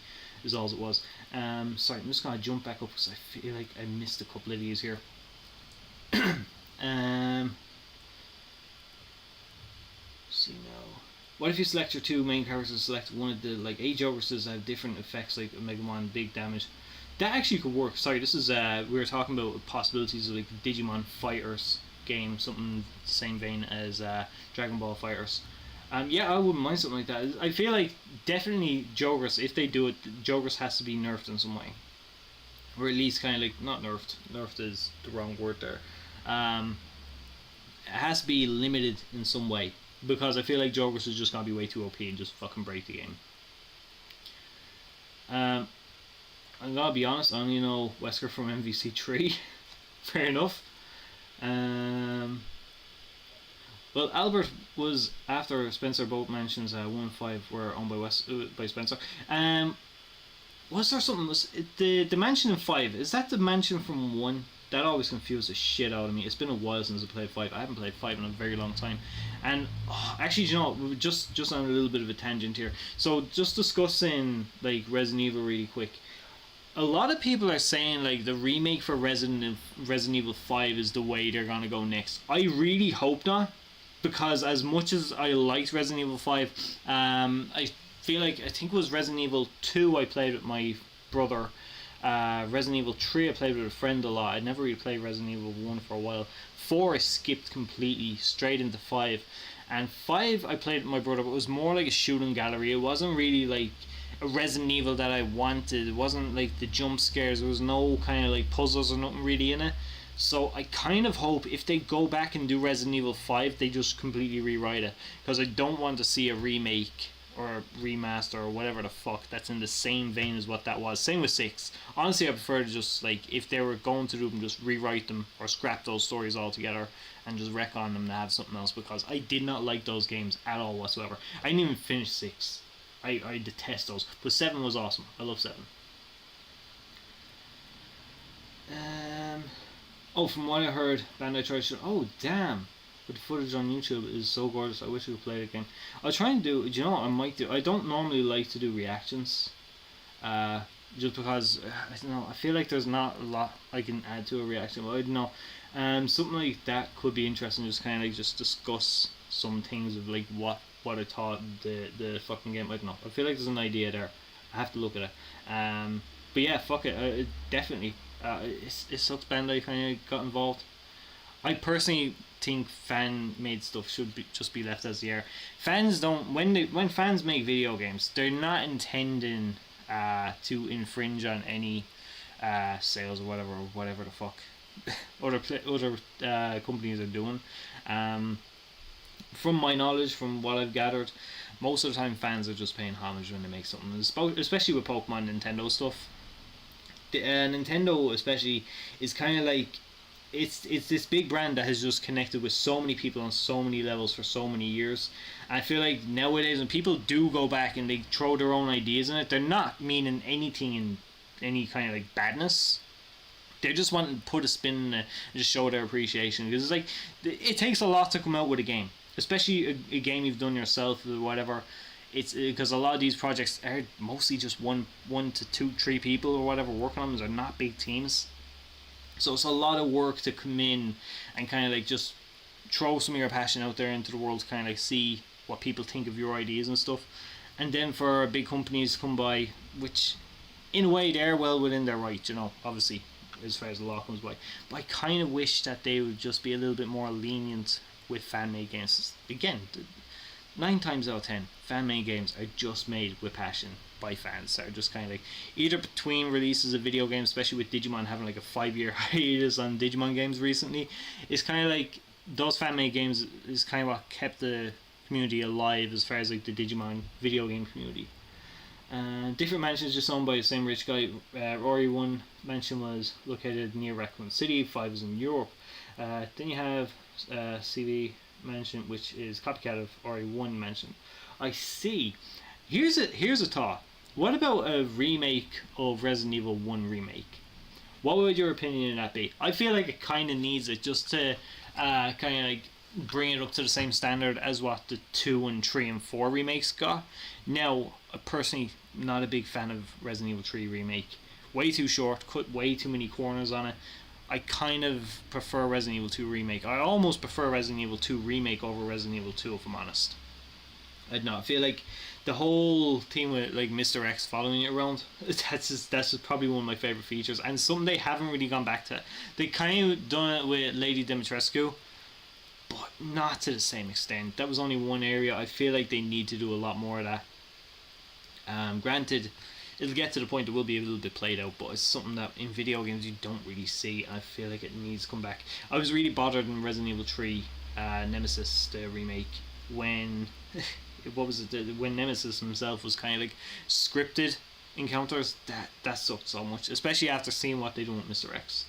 is all it was. Sorry, I'm just gonna jump back up because I feel like I missed a couple of these here. See now. What if you select your two main characters and select one of the like 8 jokers that have different effects like Megamon, big damage? That actually could work. Sorry, this is we were talking about possibilities of like Digimon Fighters game, something the same vein as Dragon Ball Fighters. Yeah, I wouldn't mind something like that. I feel like definitely Jogers, if they do it, Jogers has to be nerfed in some way, or at least kind of like not nerfed. Nerfed is the wrong word there. It has to be limited in some way, because I feel like Jogers is just gonna be way too OP and just fucking break the game. I'm gonna be honest, I only know Wesker from MVC3. Fair enough. Well, Albert was after Spencer. Both mentions 1 and 5 were owned by Spencer. Was there something? Was it the mansion in 5? Is that the mansion from 1? That always confused the shit out of me. It's been a while since I played 5. I haven't played 5 in a very long time. And actually, you know, just on a little bit of a tangent here. So just discussing like Resident Evil really quick. A lot of people are saying like the remake for Resident Evil 5 is the way they're gonna go next. I really hope not, because as much as I liked Resident Evil 5, I feel like, I think it was Resident Evil 2 I played with my brother. Resident Evil 3 I played with a friend a lot. I never really played Resident Evil 1 for a while. 4 I skipped completely straight into 5, and 5 I played with my brother, but it was more like a shooting gallery. It wasn't really like a Resident Evil that I wanted. It wasn't like the jump scares. There was no kind of like puzzles or nothing really in it. So I kind of hope if they go back and do Resident Evil 5, they just completely rewrite it, because I don't want to see a remake or remaster or whatever the fuck that's in the same vein as what that was. Same with 6. Honestly, I prefer to just, like, if they were going to do them, just rewrite them or scrap those stories altogether and just wreck on them to have something else, because I did not like those games at all whatsoever. I didn't even finish 6. I detest those. But 7 was awesome. I love 7. Oh, from what I heard, Bandai tried to... Oh, damn! But the footage on YouTube is so gorgeous. I wish we could play it again. I'll try and do... Do you know what I might do? I don't normally like to do reactions. Just because, I don't know, I feel like there's not a lot I can add to a reaction. But I don't know. Something like that could be interesting. Just kind of like just discuss some things of like what I thought the fucking game. I don't know. I feel like there's an idea there. I have to look at it. But yeah, fuck it. Definitely. It sucks Bandai kind of got involved. I personally think fan-made stuff should just be left as they are. Fans don't, when fans make video games, they're not intending to infringe on any sales or whatever the fuck other companies are doing. From my knowledge, from what I've gathered, most of the time fans are just paying homage when they make something, especially with Pokemon Nintendo stuff. Nintendo especially is kind of like it's this big brand that has just connected with so many people on so many levels for so many years. And I feel like nowadays when people do go back and they throw their own ideas in it, they're not meaning anything in any kind of like badness. They're just wanting to put a spin in it and just show their appreciation, because it's like it takes a lot to come out with a game, especially a game you've done yourself or whatever. It's because a lot of these projects are mostly just one to two, three people or whatever working on them. They're not big teams, so it's a lot of work to come in and kind of like just throw some of your passion out there into the world to kind of like see what people think of your ideas and stuff. And then for big companies to come by, which in a way they're well within their right, you know, obviously, as far as the law comes by. But I kind of wish that they would just be a little bit more lenient with fan-made games. Again, 9 times out of 10, fan-made games are just made with passion by fans. They're just kind of like, either between releases of video games, especially with Digimon having like a 5-year hiatus on Digimon games recently, it's kind of like those fan-made games is kind of what kept the community alive as far as like the Digimon video game community. Different mansions just owned by the same rich guy. Rory 1 mansion was located near Raccoon City, 5 is in Europe. Then you have CV mansion, which is copycat of Rory 1 mansion. I see. Here's a thought. What about a remake of Resident Evil 1 remake? What would your opinion on that be? I feel like it kind of needs it just to kind of like bring it up to the same standard as what the 2 and 3 and 4 remakes got. Now, personally, not a big fan of Resident Evil 3 remake. Way too short, cut way too many corners on it. I kind of prefer Resident Evil 2 remake. I almost prefer Resident Evil 2 remake over Resident Evil 2, if I'm honest. I don't know, I feel like the whole thing with like Mr. X following you around, that's just probably one of my favourite features, and something they haven't really gone back to. They kind of done it with Lady Dimitrescu, but not to the same extent. That was only one area. I feel like they need to do a lot more of that. Granted, it'll get to the point it will be a little bit played out, but it's something that in video games you don't really see. I feel like it needs to come back. I was really bothered in Resident Evil 3 Nemesis, the remake, when what was it? When Nemesis himself was kind of like scripted encounters. That sucked so much, especially after seeing what they done with Mr. X.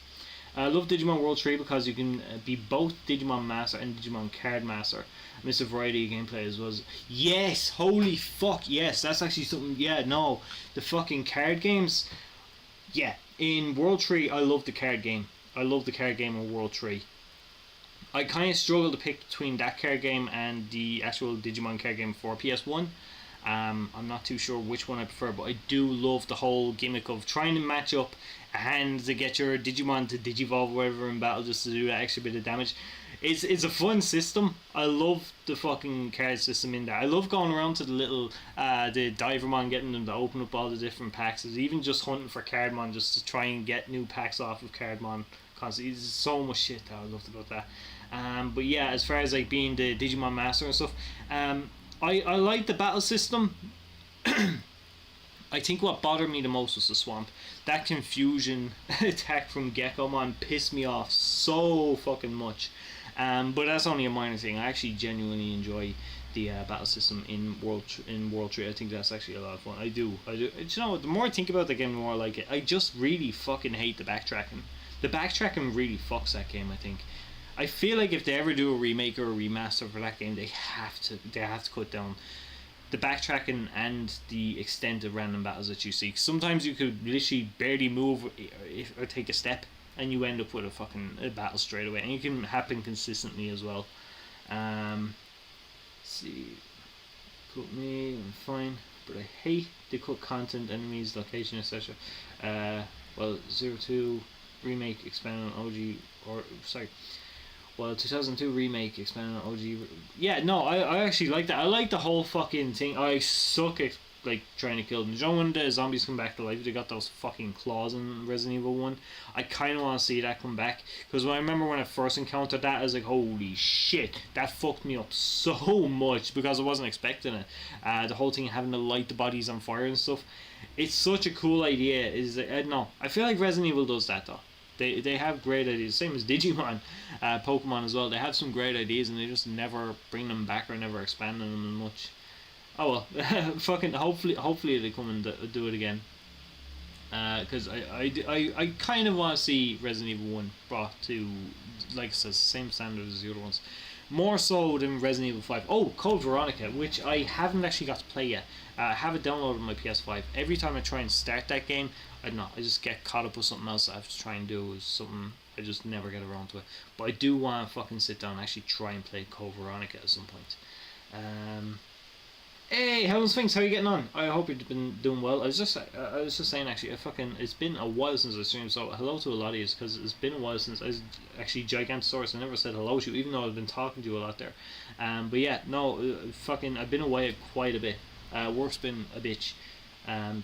I love Digimon World 3 because you can be both Digimon Master and Digimon Card Master. I miss a variety of gameplay as well. Yes, holy fuck, yes, that's actually something. Yeah, no, the fucking card games. Yeah, in World 3, I love the card game. I love the card game in World 3. I kind of struggle to pick between that card game and the actual Digimon card game for PS1. I'm not too sure which one I prefer, but I do love the whole gimmick of trying to match up a hand to get your Digimon to Digivolve or whatever in battle just to do that extra bit of damage. It's a fun system. I love the fucking card system in there. I love going around to the little the Divermon, getting them to open up all the different packs. There's even just hunting for Cardmon just to try and get new packs off of Cardmon constantly. There's so much shit that I loved about that. But yeah, as far as like being the Digimon Master and stuff, I like the battle system. I think what bothered me the most was the swamp. That confusion attack from Gekomon pissed me off so fucking much. But that's only a minor thing. I actually genuinely enjoy the battle system in World 3. I think that's actually a lot of fun. I do. You know, the more I think about the game, the more I like it. I just really fucking hate the backtracking. The backtracking really fucks that game, I think. I feel like if they ever do a remake or a remaster for that game, they have to cut down the backtracking and the extent of random battles that you see. Sometimes you could literally barely move or take a step, and you end up with a battle straight away, and it can happen consistently as well. Let's see, cut me, I'm fine, but I hate the cut content, enemies, location, etc. Well, 02 remake expanded on OG, or sorry. Well, 2002 remake expanded on OG. Yeah, no, I actually like that. I like the whole fucking thing. I suck at like trying to kill them. You know when the zombies come back to life, they got those fucking claws in Resident Evil 1. I kind of want to see that come back, because I remember when I first encountered that, I was like, holy shit, that fucked me up so much because I wasn't expecting it. The whole thing having to light the bodies on fire and stuff. It's such a cool idea. No, I feel like Resident Evil does that though. They have great ideas, same as Digimon, Pokemon as well. They have some great ideas and they just never bring them back or never expand on them much. Oh well, fucking hopefully they come and do it again. because I kind of want to see Resident Evil 1 brought to, like I said, same standard as the other ones. More so than Resident Evil 5. Oh, Code Veronica, which I haven't actually got to play yet. I have it downloaded on my PS5. Every time I try and start that game, I don't know, I just get caught up with something else I have to try and do. Something I just never get around to it. But I do want to fucking sit down and actually try and play Code Veronica at some point. Hey, how's things? How are you getting on? I hope you've been doing well. I was just saying actually, it's been a while since I streamed, so hello to a lot of you, because it's been a while since actually Gigantosaurus. I never said hello to you, even though I've been talking to you a lot there. But yeah, no, I've been away quite a bit. Work's been a bitch.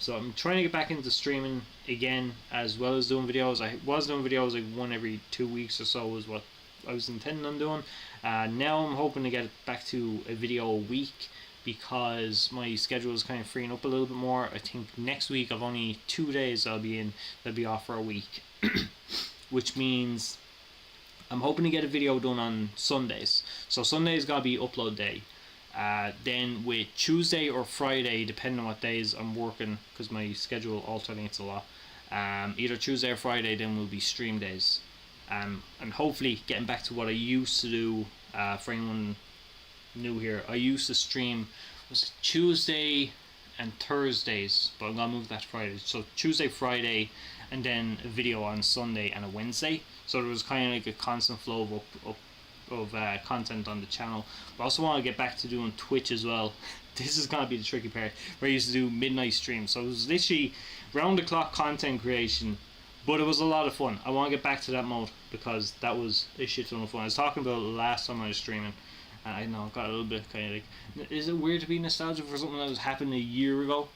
So I'm trying to get back into streaming again, as well as doing videos. I was doing videos like one every 2 weeks or so was what I was intending on doing. Now I'm hoping to get back to a video a week, because my schedule is kind of freeing up a little bit more. I think next week I've only 2 days I'll be off for a week, which means I'm hoping to get a video done on Sundays. So Sunday's gotta be upload day. Then with Tuesday or Friday, depending on what days I'm working, because my schedule alternates a lot. Either Tuesday or Friday, then will be stream days. And hopefully getting back to what I used to do. For anyone new here, I used to stream was Tuesday and Thursdays, but I'm gonna move that to Friday. So Tuesday, Friday, and then a video on Sunday and a Wednesday. So there was kind of like a constant flow of content on the channel. But I also want to get back to doing Twitch as well. This is gonna be the tricky part, where I used to do midnight streams. So it was literally round the clock content creation, but it was a lot of fun. I want to get back to that mode, because that was a shit ton of fun. I was talking about it last time I was streaming. I know I got a little bit kind of like, is it weird to be nostalgic for something that was happening a year ago?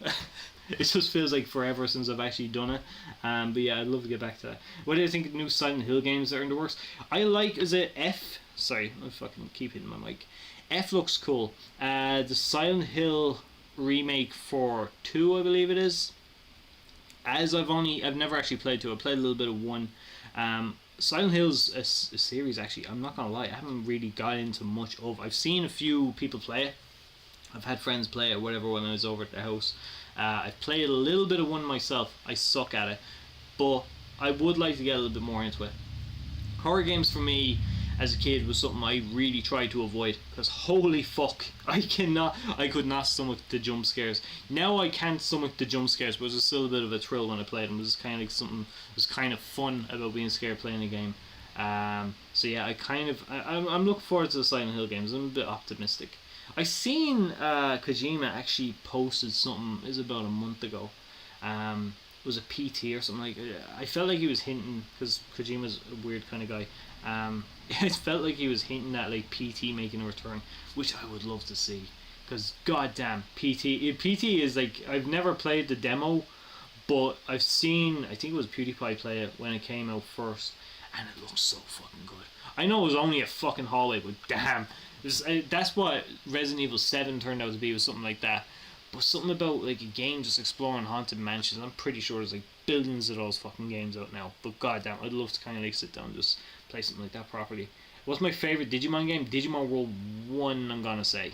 It just feels like forever since I've actually done it. But yeah, I'd love to get back to that. What do you think of the new Silent Hill games that are in the works? I like, is it F? Sorry, I fucking keep hitting my mic. F looks cool. The Silent Hill remake for 2, I believe it is. As I've never actually played 2. I played a little bit of 1. Silent Hill's a series, actually, I'm not gonna lie, I haven't really got into much of. I've seen a few people play it. I've had friends play it or whatever when I was over at the house. I've played a little bit of 1 myself. I suck at it, but I would like to get a little bit more into it. Horror games for me as a kid was something I really tried to avoid, because holy fuck, I could not stomach the jump scares. Now I can stomach the jump scares, but it was still a bit of a thrill when I played them. It was kind of like something, it was kind of fun about being scared playing a game. So yeah, I'm looking forward to the Silent Hill games. I'm a bit optimistic. I seen Kojima actually posted something, it was about a month ago. It was a PT or something like. I felt like he was hinting, because Kojima's a weird kind of guy. It felt like he was hinting at like PT making a return, which I would love to see, because goddamn, PT is like, I've never played the demo, but I've seen, I think it was PewDiePie play it when it came out first, and it looks so fucking good. I know it was only a fucking hallway, but damn, that's what Resident Evil 7 turned out to be, was something like that. But something about like a game just exploring haunted mansions, I'm pretty sure there's like billions of those fucking games out now. But goddamn, I'd love to kind of like sit down and just play something like that properly. What's my favorite Digimon game? Digimon World 1, I'm gonna say.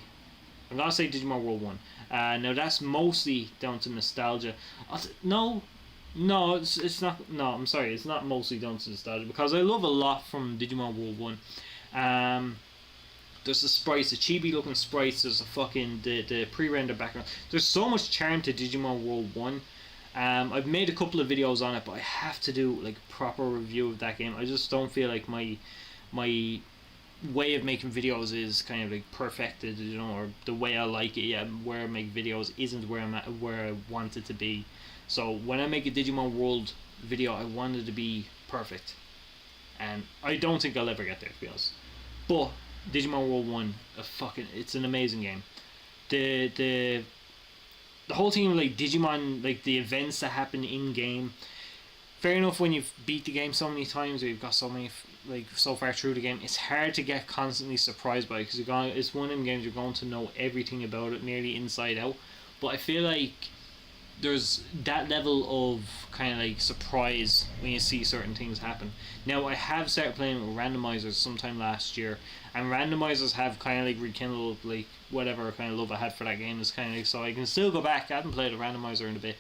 I'm gonna say Digimon World 1. Now that's mostly down to nostalgia. No, it's not. No, I'm sorry, it's not mostly down to nostalgia, because I love a lot from Digimon World 1. There's the sprites, the chibi looking sprites, there's the pre-rendered background. There's so much charm to Digimon World 1. I've made a couple of videos on it, but I have to do like a proper review of that game. I just don't feel like my way of making videos is kind of like perfected, or the way I like it. Yeah, where I make videos isn't where I want it to be. So when I make a Digimon World video, I want it to be perfect, and I don't think I'll ever get there, to be honest. But Digimon World 1, it's an amazing game. The whole thing of like Digimon, like the events that happen in game. Fair enough, when you've beat the game so many times, or you've got so far through the game, it's hard to get constantly surprised by it, because it's one of them games you're going to know everything about it nearly inside out. But I feel like there's that level of kind of like surprise when you see certain things happen. Now, I have started playing with randomizers sometime last year, and randomizers have kind of like rekindled like whatever kind of love I had for that game. Is kind of like, so I can still go back. I haven't played a randomizer in a bit,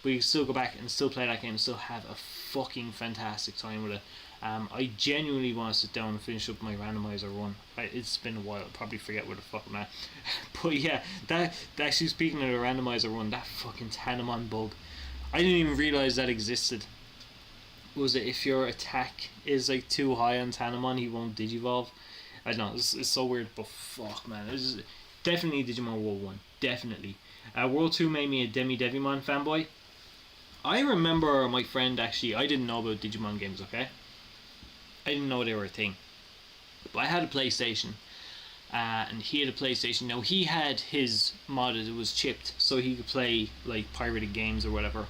but you can still go back and still play that game and still have a fucking fantastic time with it. I genuinely want to sit down and finish up my randomizer run. It's been a while, I'll probably forget where the fuck I'm at. But yeah, that actually, speaking of the randomizer run, that fucking Tanamon bug, I didn't even realise that existed. Was it if your attack is like too high on Tanamon, he won't digivolve? I don't know, it's so weird, but fuck man, it's definitely Digimon World 1, definitely. World 2 made me a Digimon fanboy. I remember my friend actually, I didn't know about Digimon games, okay? I didn't know they were a thing. But I had a PlayStation, and he had a PlayStation. Now, he had his modded, it was chipped, so he could play like pirated games or whatever.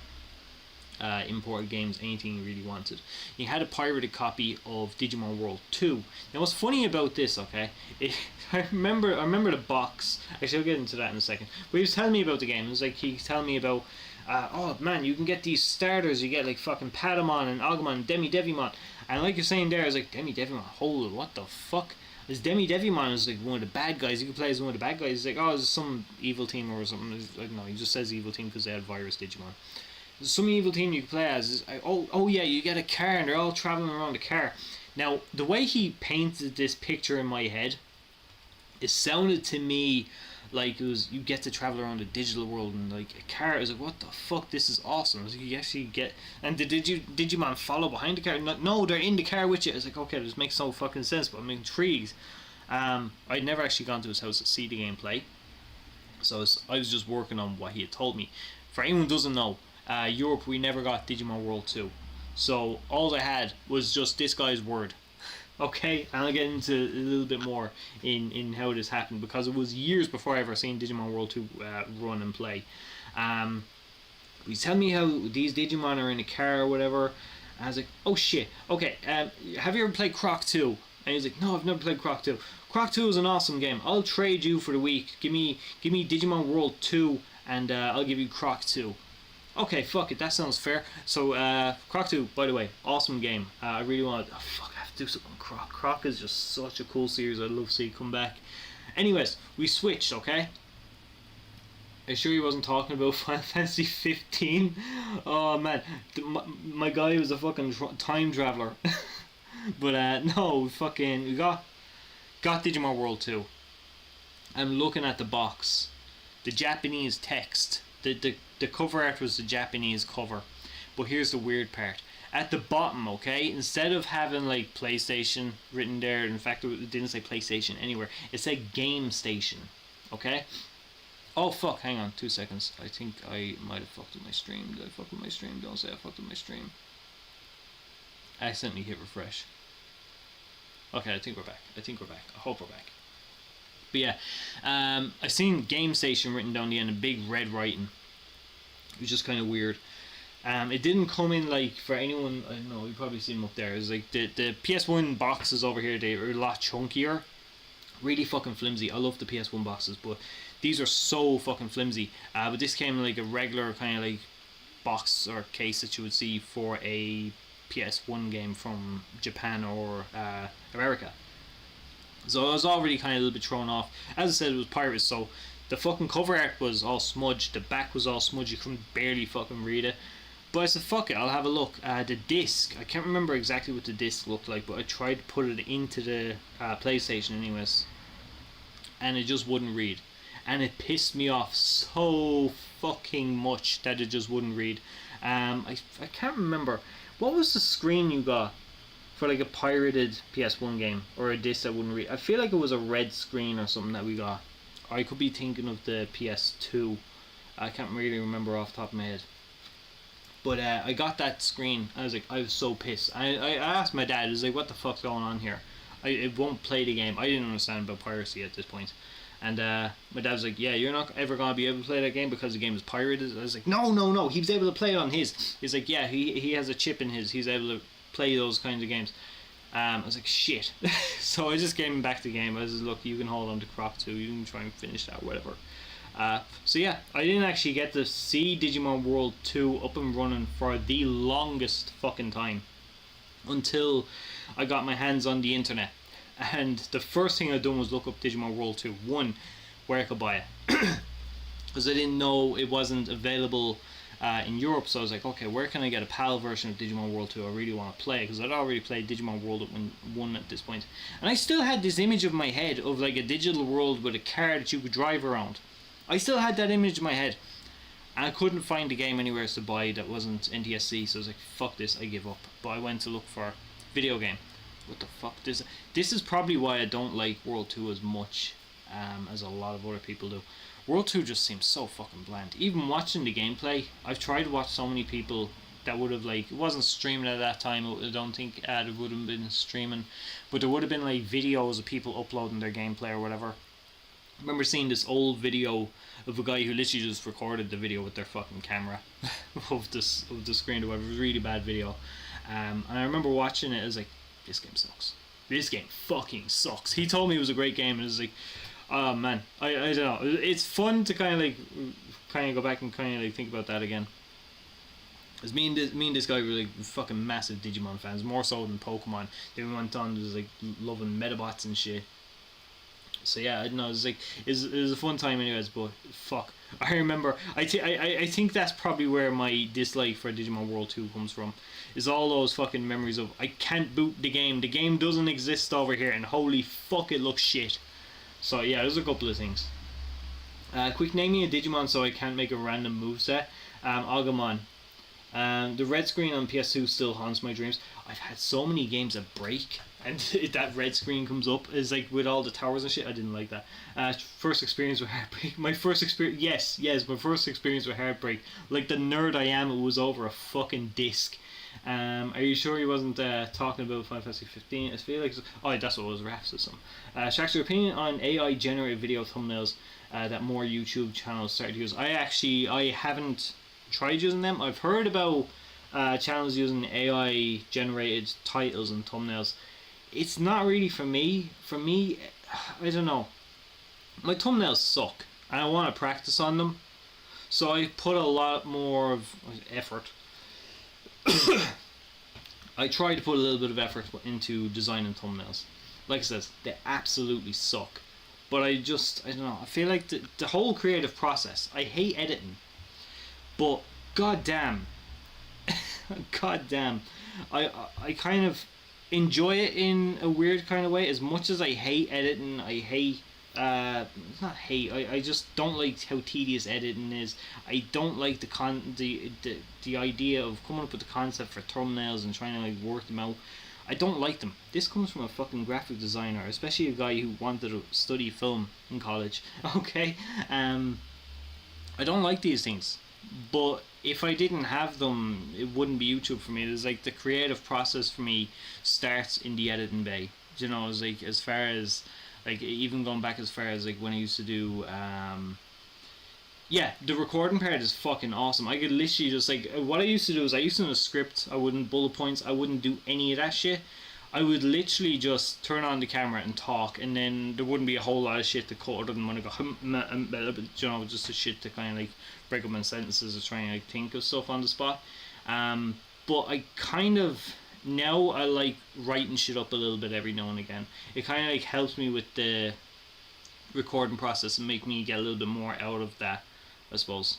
Imported games, anything he really wanted. He had a pirated copy of Digimon World 2. Now what's funny about this, okay, I remember the box, actually I'll get into that in a second, but he was telling me about the game. It was like, he was telling me about, oh man, you can get these starters, you get like fucking Patamon and Agumon and Devimon, and like you're saying there, I was like, Devimon, holy, what the fuck? This Devimon is like one of the bad guys, you can play as one of the bad guys. He's like, oh, it's some evil team or something. I don't know, he just says evil team because they had virus Digimon. Some evil team you can play as. Oh yeah, you get a car and they're all traveling around the car. Now, the way he painted this picture in my head, it sounded to me like it was, you get to travel around the digital world and like a car. I was like, what the fuck, this is awesome. I was like, you actually get, and the Digimon follow behind the car? No, they're in the car with you. I was like, okay, this makes no fucking sense, but I'm intrigued. I'd never actually gone to his house to see the gameplay, so I was just working on what he had told me. For anyone who doesn't know, Europe, we never got Digimon World 2, so all I had was just this guy's word. Okay, and I'll get into a little bit more in how this happened, because it was years before I ever seen Digimon World 2 run and play. He's telling me how these Digimon are in a car or whatever, and I was like, oh shit, okay, have you ever played Croc 2? And he's like, no, I've never played Croc 2. Croc 2 is an awesome game. I'll trade you for the week. Give me Digimon World 2, and I'll give you Croc 2. Okay, fuck it, that sounds fair. So, Croc 2, by the way, awesome game. I really want to, oh fuck, I have to do something on Croc. Croc is just such a cool series, I'd love to see it come back. Anyways, we switched, okay? Are you sure he wasn't talking about Final Fantasy 15? Oh man, my guy was a fucking time traveler. But no, we got Digimon World 2. I'm looking at the box, the Japanese text. The cover art was the Japanese cover, but here's the weird part. At the bottom, okay, instead of having like PlayStation written there, in fact it didn't say PlayStation anywhere, it said Game Station, okay? Oh fuck, hang on, 2 seconds. I think I might have fucked with my stream. Did I fuck with my stream? Don't say I fucked with my stream. I accidentally hit refresh. Okay, I think we're back. I hope we're back. But yeah, I seen Game Station written down the end in big red writing, which is kind of weird. It didn't come in, like, for anyone, I don't know, you probably seen them up there. It's like the PS1 boxes over here, they are a lot chunkier, really fucking flimsy. I love the PS1 boxes, but these are so fucking flimsy. But this came in like a regular kind of like box or case that you would see for a PS1 game from Japan or America. So I was already kind of a little bit thrown off. As I said, it was pirated, so the fucking cover art was all smudged, the back was all smudged, you couldn't barely fucking read it. But I said, fuck it, I'll have a look. The disc, I can't remember exactly what the disc looked like, but I tried to put it into the PlayStation anyways, and it just wouldn't read. And it pissed me off so fucking much that it just wouldn't read. I can't remember, what was the screen you got for like a pirated PS1 game, or a disc that wouldn't read? I feel like it was a red screen or something that we got. Or I could be thinking of the PS2. I can't really remember off the top of my head. But I got that screen. I was so pissed. I asked my dad, I was like, what the fuck's going on here? It won't play the game. I didn't understand about piracy at this point. And my dad was like, yeah, you're not ever going to be able to play that game because the game is pirated. I was like, no, he was able to play it on his. He's like, yeah, he has a chip in his. He's able to play those kinds of games. I was like, shit. So I just gave him back the game. I was like, look, you can hold on to Croc 2. You can try and finish that, whatever. So yeah, I didn't actually get to see Digimon World 2 up and running for the longest fucking time, until I got my hands on the internet. And the first thing I done was look up Digimon World 2. One, where I could buy it. Because I didn't know it wasn't available in Europe. So I was like, okay, where can I get a PAL version of Digimon World 2? I really want to play, because I'd already played Digimon World 1 at this point. And I still had this image of my head of like a digital world with a car that you could drive around. I still had that image in my head. And I couldn't find a game anywhere to buy that wasn't NTSC, so I was like, fuck this, I give up. But I went to look for a video game. What the fuck? This is probably why I don't like World 2 as much as a lot of other people do. World 2 just seems so fucking bland. Even watching the gameplay, I've tried to watch so many people that would have, like, it wasn't streaming at that time, I don't think it would have been streaming, but there would have been like videos of people uploading their gameplay or whatever. I remember seeing this old video of a guy who literally just recorded the video with their fucking camera of the screen or whatever. It was a really bad video. And I remember watching it, I was like, this game sucks. This game fucking sucks. He told me it was a great game, and it was like, oh man, I don't know. It's fun to kind of go back and kind of like think about that again. Because me and this guy were like fucking massive Digimon fans, more so than Pokemon. Then we went on to like loving Metabots and shit. So yeah, I don't know. It was a fun time, anyways. But fuck, I remember. I think that's probably where my dislike for Digimon World 2 comes from. Is all those fucking memories of I can't boot the game. The game doesn't exist over here, and holy fuck, it looks shit. So yeah, there's a couple of things. Quick, name me a Digimon so I can't make a random moveset. Agumon. The red screen on PS2 still haunts my dreams. I've had so many games that break, and that red screen comes up. Is like with all the towers and shit. I didn't like that. First experience with Heartbreak. My first experience, my first experience with Heartbreak. Like the nerd I am, it was over a fucking disc. Are you sure he wasn't talking about Final Fantasy 15? I feel like that's what it was, Raf system. Shaq's, your opinion on AI generated video thumbnails that more YouTube channels started to use. I haven't tried using them. I've heard about channels using AI generated titles and thumbnails. It's not really for me. For me, I don't know. My thumbnails suck, and I want to practice on them. So I put a lot more of effort. I try to put a little bit of effort into designing thumbnails. Like I said, they absolutely suck. But I don't know. I feel like the whole creative process. I hate editing. But goddamn, I kind of enjoy it in a weird kind of way. As much as I hate editing, I just don't like how tedious editing is. I don't like the idea of coming up with the concept for thumbnails and trying to like work them out. I don't like them. This comes from a fucking graphic designer, especially a guy who wanted to study film in college. Okay, I don't like these things. But if I didn't have them, it wouldn't be YouTube for me. It's like the creative process for me starts in the editing bay. You know, it's like as far as like even going back as far as like when I used to do the recording part is fucking awesome. I could literally just like what I used to do is I used to do a script. I wouldn't bullet points. I wouldn't do any of that shit. I would literally just turn on the camera and talk, and then there wouldn't be a whole lot of shit to cut other than when I go, just the shit to kind of like break up my sentences or try and like think of stuff on the spot. But I kind of now I like writing shit up a little bit every now and again. It kind of like helps me with the recording process and make me get a little bit more out of that, I suppose.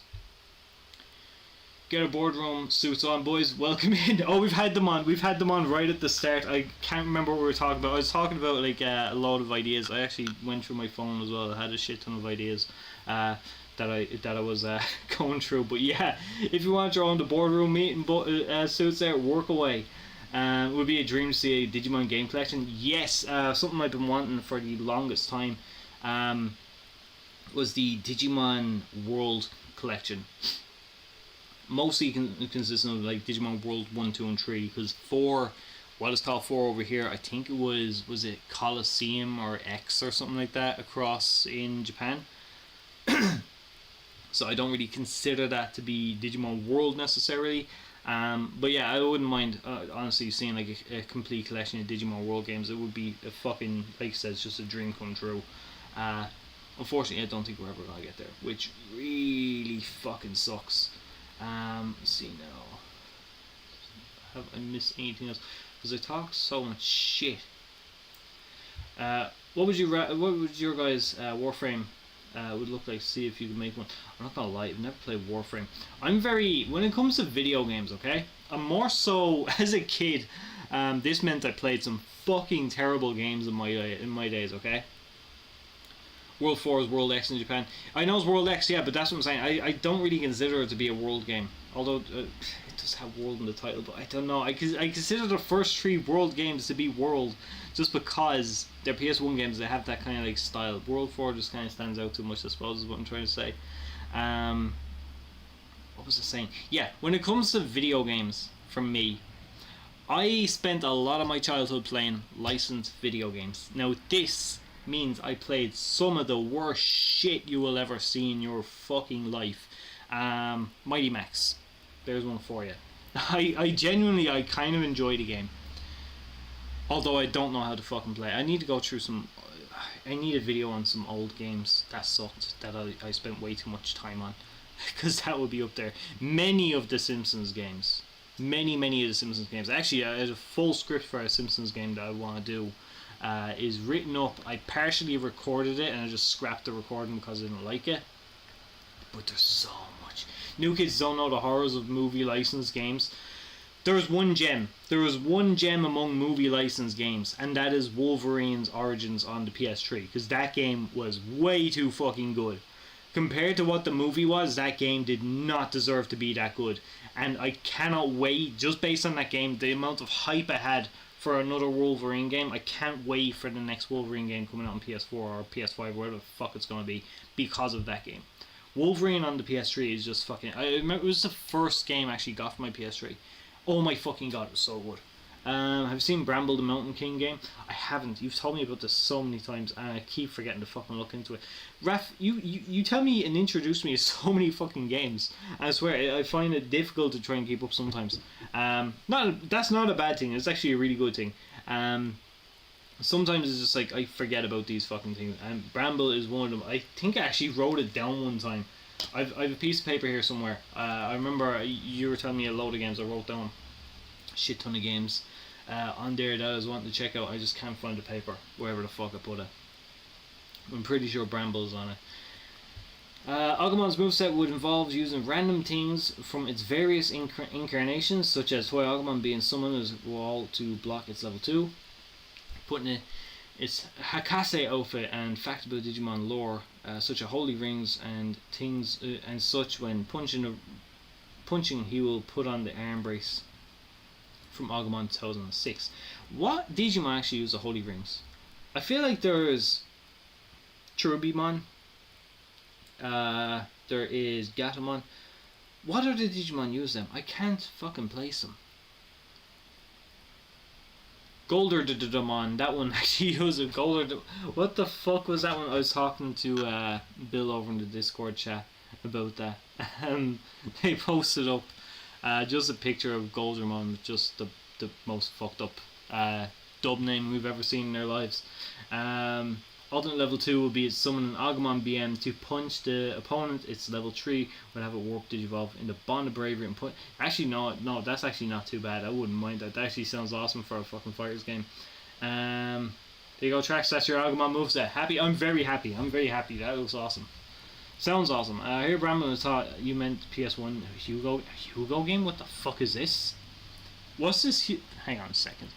Get a boardroom suits on, boys. Welcome in. Oh, we've had them on right at the start. I can't remember what we were talking about. I was talking about like a load of ideas. I actually went through my phone as well. I had a shit ton of ideas that I was going through. But yeah, if you want your own the boardroom meeting suits there, work away. It would be a dream to see a Digimon game collection. Yes, something I've been wanting for the longest time was the Digimon World collection. Mostly consistent of like Digimon World 1, 2 and 3, because 4, what is called 4 over here, I think it was it Colosseum or X or something like that across in Japan. So I don't really consider that to be Digimon World necessarily. But yeah, I wouldn't mind honestly seeing like a complete collection of Digimon World games. It would be a fucking, like I said, it's just a dream come true. Unfortunately, I don't think we're ever gonna get there, which really fucking sucks. Let's see now. Have I missed anything else? Because I talk so much shit. What was your guys' Warframe would look like. See if you can make one. I'm not gonna lie, I've never played Warframe. When it comes to video games, okay, I'm more so as a kid. This meant I played some fucking terrible games in my days, okay. World 4 is World X in Japan. I know it's World X, yeah, but that's what I'm saying. I don't really consider it to be a world game. Although it does have world in the title, but I don't know. I consider the first 3 world games to be world just because they're PS1 games. They have that kind of like style. World 4 just kind of stands out too much, I suppose, is what I'm trying to say. What was I saying? Yeah, when it comes to video games, from me, I spent a lot of my childhood playing licensed video games. Now this means I played some of the worst shit you will ever see in your fucking life. Mighty Max, there's one for you. I genuinely, I kind of enjoy the game, although I don't know how to fucking play. I need to go through some. I need a video on some old games that sucked, that I spent way too much time on, because that would be up there. Many of the Simpsons games, many of the Simpsons games. Actually, I have a full script for a Simpsons game that I want to do. Is written up. I partially recorded it and I just scrapped the recording because I didn't like it. But there's so much. New kids don't know the horrors of movie licensed games. There was one gem. There was one gem among movie licensed games, and that is Wolverine's Origins on the PS3. Because that game was way too fucking good. Compared to what the movie was, that game did not deserve to be that good. And I cannot wait, just based on that game, the amount of hype I had for another Wolverine game. I can't wait for the next Wolverine game coming out on PS4 or PS5, whatever the fuck it's going to be, because of that game. Wolverine on the PS3 is just fucking... I remember it was the first game I actually got for my PS3. Oh my fucking god, it was so good. Have you seen Bramble the Mountain King game? I haven't. You've told me about this so many times and I keep forgetting to fucking look into it. Raph, you tell me and introduce me to so many fucking games. I swear, I find it difficult to try and keep up sometimes. That's not a bad thing. It's actually a really good thing. Sometimes it's just like I forget about these fucking things. And Bramble is one of them. I think I actually wrote it down one time. I've a piece of paper here somewhere. I remember you were telling me a load of games. I wrote down a shit ton of games on there that I was wanting to check out. I just can't find the paper, wherever the fuck I put it. I'm pretty sure Bramble's on it. Agumon's moveset would involve using random things from its various incarnations, such as Toy Agumon being summoned as wall to block its level 2, putting its Hakase outfit and fact about Digimon lore, such as holy rings and things and such. When punching, he will put on the arm brace from Agumon 2006. What Digimon actually use the holy rings? I feel like there's Cherubimon, there is Gatomon. What other Digimon use them? I can't fucking place them. Golderdamon, that one actually uses Golder. What the fuck was that one? I was talking to Bill over in the Discord chat about that. They posted up just a picture of Goldermon with just the most fucked up dub name we've ever seen in their lives. Alternate level 2 will be summon an Agumon BM to punch the opponent. It's level 3 will have a warp digivolve in the Bond of Bravery and put. Actually no, that's actually not too bad. I wouldn't mind that. That actually sounds awesome for a fucking fighters game. There you go, Trax, that's your Agumon moveset. Happy? I'm very happy. That looks awesome. Sounds awesome. I hear Bramble thought you meant PS1 Hugo game? What the fuck is this? What's this? Hang on a second.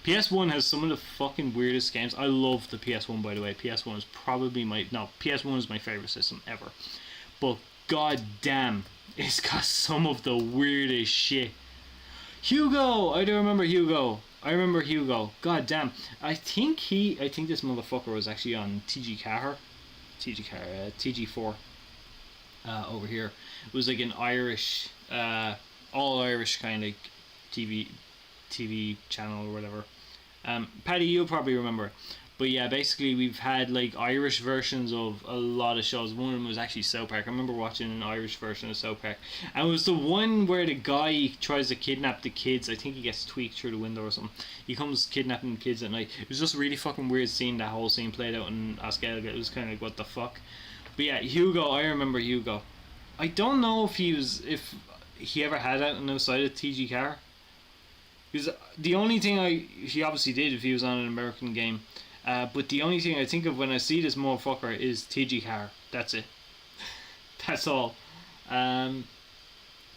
PS1 has some of the fucking weirdest games. I love the PS1, by the way. PS1 is probably PS1 is my favorite system ever. But god damn, it's got some of the weirdest shit. Hugo! I do remember Hugo. God damn. I think this motherfucker was actually on TG4 over here. It was like an Irish, all Irish kind of TV channel or whatever. Paddy, you'll probably remember. But yeah, basically we've had like Irish versions of a lot of shows. One of them was actually South Park. I remember watching an Irish version of South Park. And it was the one where the guy tries to kidnap the kids. I think he gets tweaked through the window or something. He comes kidnapping the kids at night. It was just really fucking weird seeing that whole scene played out in Oskelga. It was kind of like, what the fuck. But yeah, Hugo, I remember Hugo. I don't know if he ever had that outside of TG Car. Because the only thing he obviously did if he was on an American game, but the only thing I think of when I see this motherfucker is TG Car. That's it. That's all. Um,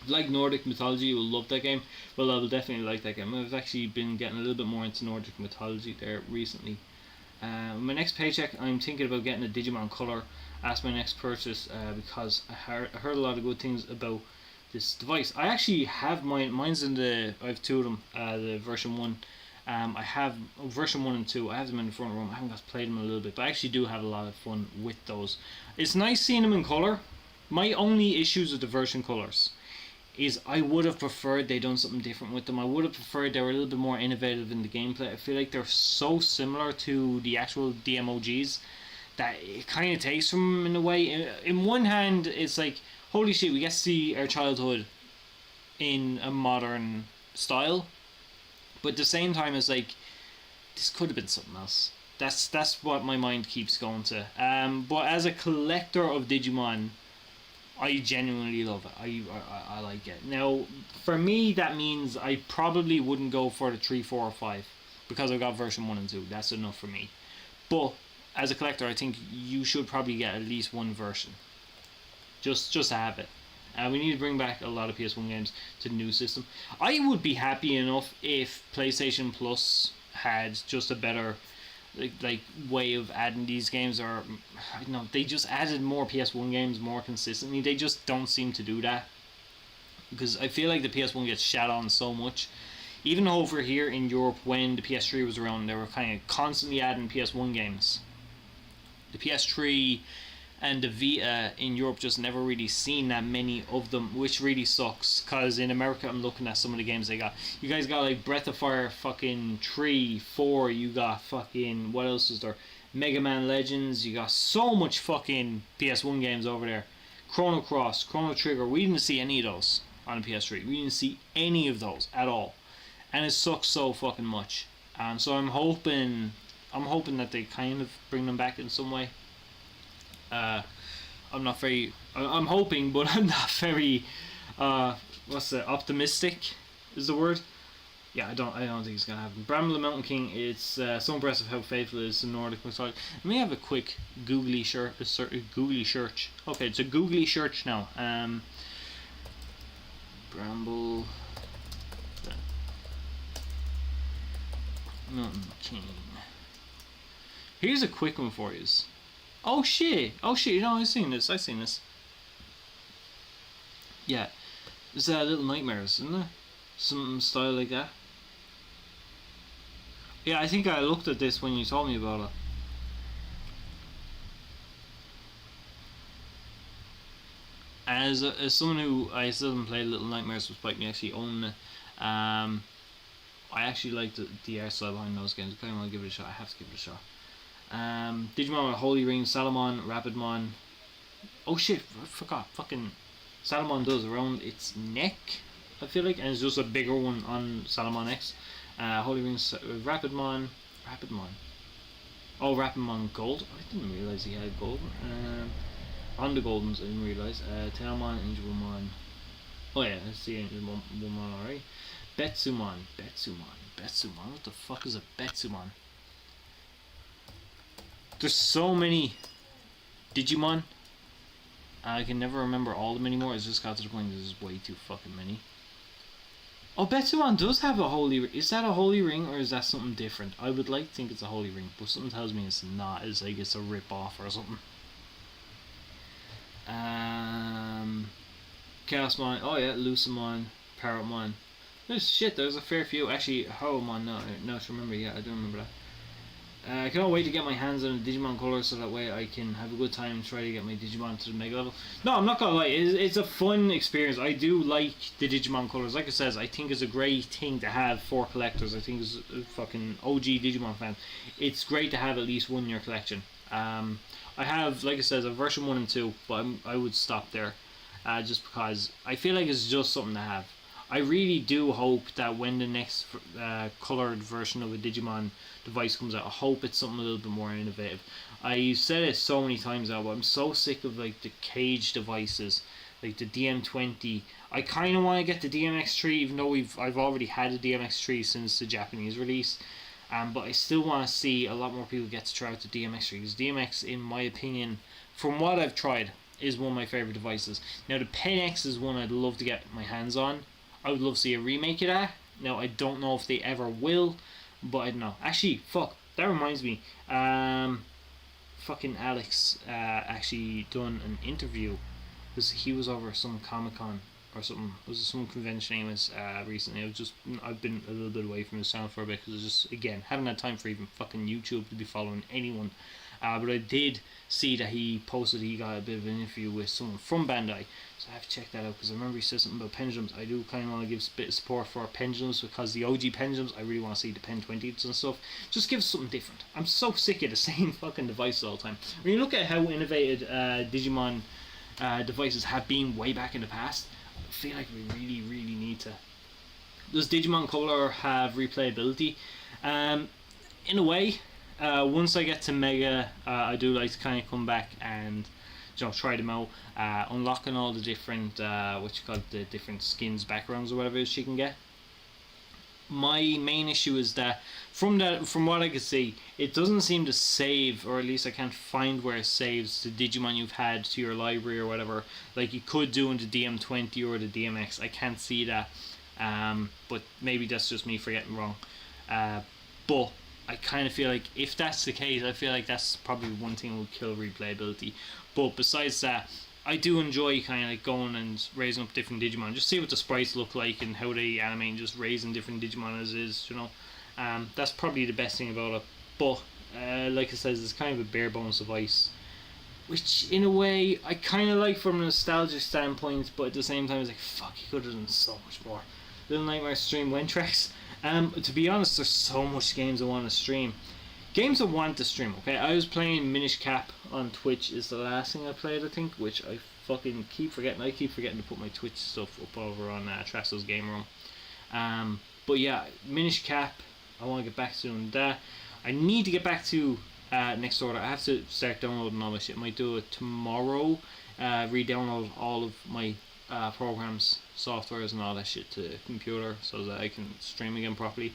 like Nordic mythology, you will love that game. Well, I will definitely like that game. I've actually been getting a little bit more into Nordic mythology there recently. My next paycheck, I'm thinking about getting a Digimon Color as my next purchase because I heard a lot of good things about this device. I actually have mine. Mine's in the. I have two of them. The version 1. I have version 1 and 2. I have them in the front room. I haven't got to play them a little bit, but I actually do have a lot of fun with those. It's nice seeing them in color. My only issues with the version colors is I would have preferred they done something different with them. I would have preferred they were a little bit more innovative in the gameplay. I feel like they're so similar to the actual DMOGs that it kind of takes from them in a way. In one hand, it's like, holy shit, we get to see our childhood in a modern style, but at the same time, it's like, this could have been something else. That's what my mind keeps going to. But as a collector of Digimon, I genuinely love it. I like it. Now, for me, that means I probably wouldn't go for the 3, 4, or 5 because I've got version 1 and 2. That's enough for me. But as a collector, I think you should probably get at least one version, just to have it. We need to bring back a lot of PS1 games to the new system. I would be happy enough if PlayStation Plus had just a better like way of adding these games, or I don't know, they just added more PS1 games more consistently. They just don't seem to do that because I feel like the PS1 gets shat on so much. Even over here in Europe, when the PS3 was around, they were kind of constantly adding PS1 games. The PS3 and the Vita in Europe just never really seen that many of them, which really sucks. Cause in America, I'm looking at some of the games they got. You guys got like Breath of Fire, fucking 3, 4. You got fucking, what else is there? Mega Man Legends. You got so much fucking PS1 games over there. Chrono Cross, Chrono Trigger. We didn't see any of those on the PS3. We didn't see any of those at all, and it sucks so fucking much. So I'm hoping that they kind of bring them back in some way. I'm not very. I'm hoping, but I'm not very. Optimistic is the word. Yeah, I don't think it's gonna happen. Bramble the Mountain King. It's so impressive how faithful it is to Nordic mythology. Let me have a quick googly search. Okay, it's a googly search now. Bramble the Mountain King. Here's a quick one for you. Oh shit! You know, I've seen this. Yeah, it's Little Nightmares, isn't it? Some style like that. Yeah, I think I looked at this when you told me about it. As someone who I still haven't played Little Nightmares despite me actually owning it, I actually like the art style behind those games. I kind of want to give it a shot. I have to give it a shot. Digimon, Holy Ring, Salamon, Rapidmon. Oh shit, I forgot. Fucking Salamon does around its neck, I feel like, and it's just a bigger one on Salamon X. Holy Ring, Rapidmon. Oh, Rapidmon Gold. I didn't realize he had gold. On the Goldens, I didn't realize. Tailmon, Angelmon. Oh yeah, let's see Angelmon already. Betsumon. What the fuck is a Betsumon? There's so many Digimon. I can never remember all of them anymore. It's just got to the point there's way too fucking many. Oh, Betsumon does have a holy ring. Is that a holy ring or is that something different? I would like to think it's a holy ring, but something tells me it's not. It's like it's a rip off or something. Chaosmon. Oh yeah, Lucimon, Parrotmon. There's a fair few. Actually, Howlmon. No, I remember. Yeah, I do remember that. I cannot wait to get my hands on a Digimon Color so that way I can have a good time and try to get my Digimon to the Mega level. No, I'm not gonna lie, it's a fun experience. I do like the Digimon Colors. Like I says, I think it's a great thing to have for collectors. I think as a fucking OG Digimon fan, it's great to have at least one in your collection. I have, like I says, a version 1 and 2, but I would stop there. Just because I feel like it's just something to have. I really do hope that when the next coloured version of a Digimon device comes out, I hope it's something a little bit more innovative. I've said it so many times now, but I'm so sick of like the cage devices, like the DM20. I kind of want to get the DMX3, even though I've already had a DMX3 since the Japanese release. But I still want to see a lot more people get to try out the DMX3, because DMX, in my opinion, from what I've tried, is one of my favourite devices. Now the Pen X is one I'd love to get my hands on. I would love to see a remake of that. Now I don't know if they ever will, but I don't know. Actually, fuck, that reminds me. Fucking Alex actually done an interview because he was over some Comic-Con or something. It was some convention he was recently. I've been a little bit away from his channel for a bit because just, again, haven't had time for even fucking YouTube to be following anyone. But I did see that he posted he got a bit of an interview with someone from Bandai, so I have to check that out because I remember he said something about pendulums. I do kind of want to give a bit of support for pendulums because the OG pendulums, I really want to see the Pen 20s and stuff. Just give us something different. I'm so sick of the same fucking devices all the time. When you look at how innovated Digimon devices have been way back in the past, I feel like we really need to. Does Digimon Color have replayability? In a way. Once I get to Mega, I do like to kind of come back and try them out, unlocking all the different the different skins, backgrounds or whatever it is you can get. My main issue is that from what I could see, it doesn't seem to save, or at least I can't find where it saves the Digimon you've had to your library or whatever, like you could do in the DM20 or the DMX. I can't see that, but maybe that's just me forgetting wrong. But I kind of feel like if that's the case, I feel like that's probably one thing that would kill replayability. But besides that, I do enjoy kind of like going and raising up different Digimon, just see what the sprites look like and how they animate, and just raising different Digimon as is, that's probably the best thing about it. But like I said, it's kind of a bare bones device, which in a way I kind of like from a nostalgic standpoint, but at the same time it's like, fuck, you could have done so much more. Little Nightmare stream Wentrex. To be honest, there's so much games I want to stream. Games I want to stream, okay? I was playing Minish Cap on Twitch is the last thing I played, I think, which I fucking keep forgetting. I keep forgetting to put my Twitch stuff up over on Traxel's Game Room. But yeah, Minish Cap, I want to get back to doing that. I need to get back to Next Order. I have to start downloading all my shit. I might do it tomorrow. Re-download all of my programs, softwares and all that shit to computer so that I can stream again properly.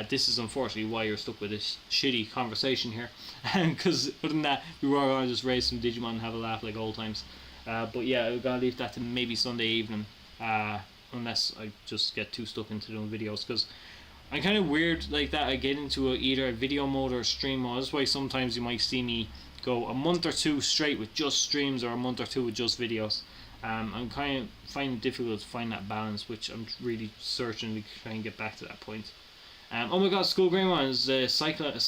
This is unfortunately why you're stuck with this shitty conversation here, because other than that we were going to just raise some Digimon and have a laugh like old times. But yeah, we're going to leave that to maybe Sunday evening, unless I just get too stuck into doing videos, because I'm kind of weird like that. I get into either a video mode or a stream mode. That's why sometimes you might see me go a month or two straight with just streams or a month or two with just videos. I'm kind of finding it difficult to find that balance, which I'm really searching to try and get back to that point. Oh my god, School Greymon is Cyclamen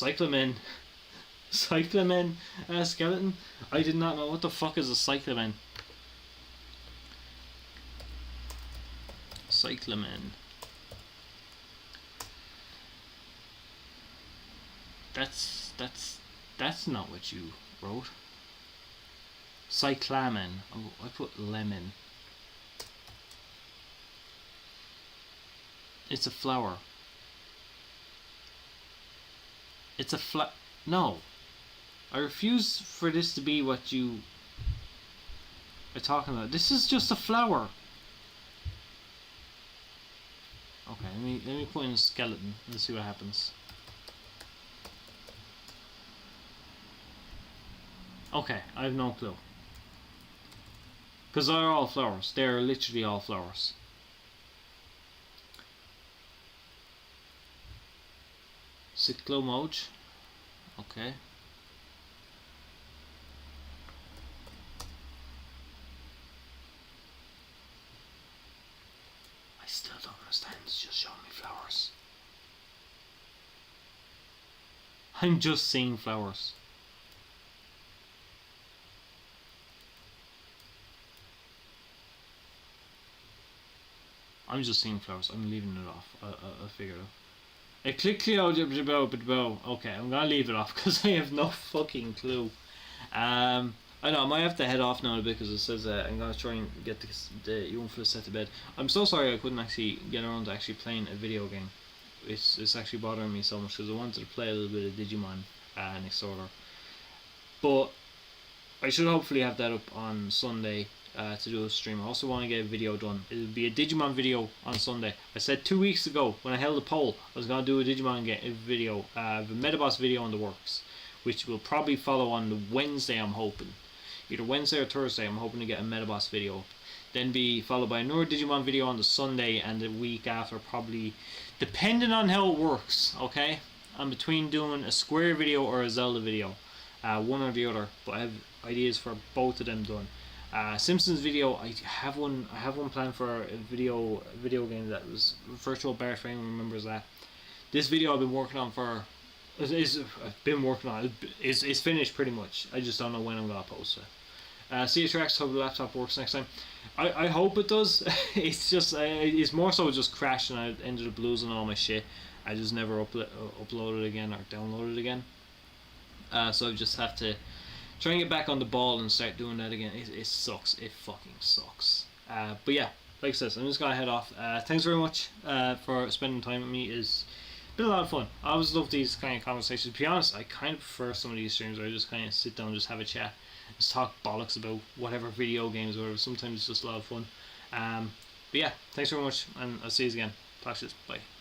skeleton? I did not know. What the fuck is a Cyclamen? Cyclamen. That's not what you wrote. Cyclamen. Oh, I put lemon. It's a flower. It's a No. I refuse for this to be what you are talking about. This is just a flower. Okay, let me put in a skeleton and see what happens. Okay, I have no clue. Because they're all flowers. They're literally all flowers. Cyclomoge. Okay. I still don't understand. It's just showing me flowers. I'm just seeing flowers. I'm just seeing flowers. I'm leaving it off. I'll figure it out. Okay, I'm gonna leave it off because I have no fucking clue. I know I might have to head off now a bit because it says I'm gonna try and get the young fella set to bed. I'm so sorry I couldn't actually get around to actually playing a video game. It's actually bothering me so much because I wanted to play a little bit of Digimon Next Order. But I should hopefully have that up on Sunday to do a stream. I also want to get a video done. It'll be a Digimon video on Sunday. I said 2 weeks ago when I held a poll I was going to do a Digimon video, the Metaboss video in the works, which will probably follow on the Wednesday, I'm hoping. either Wednesday or Thursday. I'm hoping to get a Metaboss video. Then be followed by another Digimon video on the Sunday, and the week after probably, depending on how it works, okay? I'm between doing a Square video or a Zelda video, one or the other, but I have ideas for both of them done. Simpsons video, I have one planned for a video game that was Virtual Bart Frame remembers that. This video I've been working on for is finished pretty much. I just don't know when I'm gonna post it. See you tracks. Hope the laptop works next time. I hope it does. It's just it's more so just crashed and I ended up losing all my shit. I just never upload it again or download it again. So I just have to try and get back on the ball and start doing that again. It sucks. It fucking sucks. But yeah, like I said, I'm just gonna head off. Thanks very much for spending time with me. It's been a lot of fun. I always love these kind of conversations. To be honest, I kind of prefer some of these streams where I just kind of sit down and just have a chat. Just talk bollocks about whatever video games or whatever. Sometimes it's just a lot of fun. But yeah, thanks very much, and I'll see you again. Talk to you. Bye.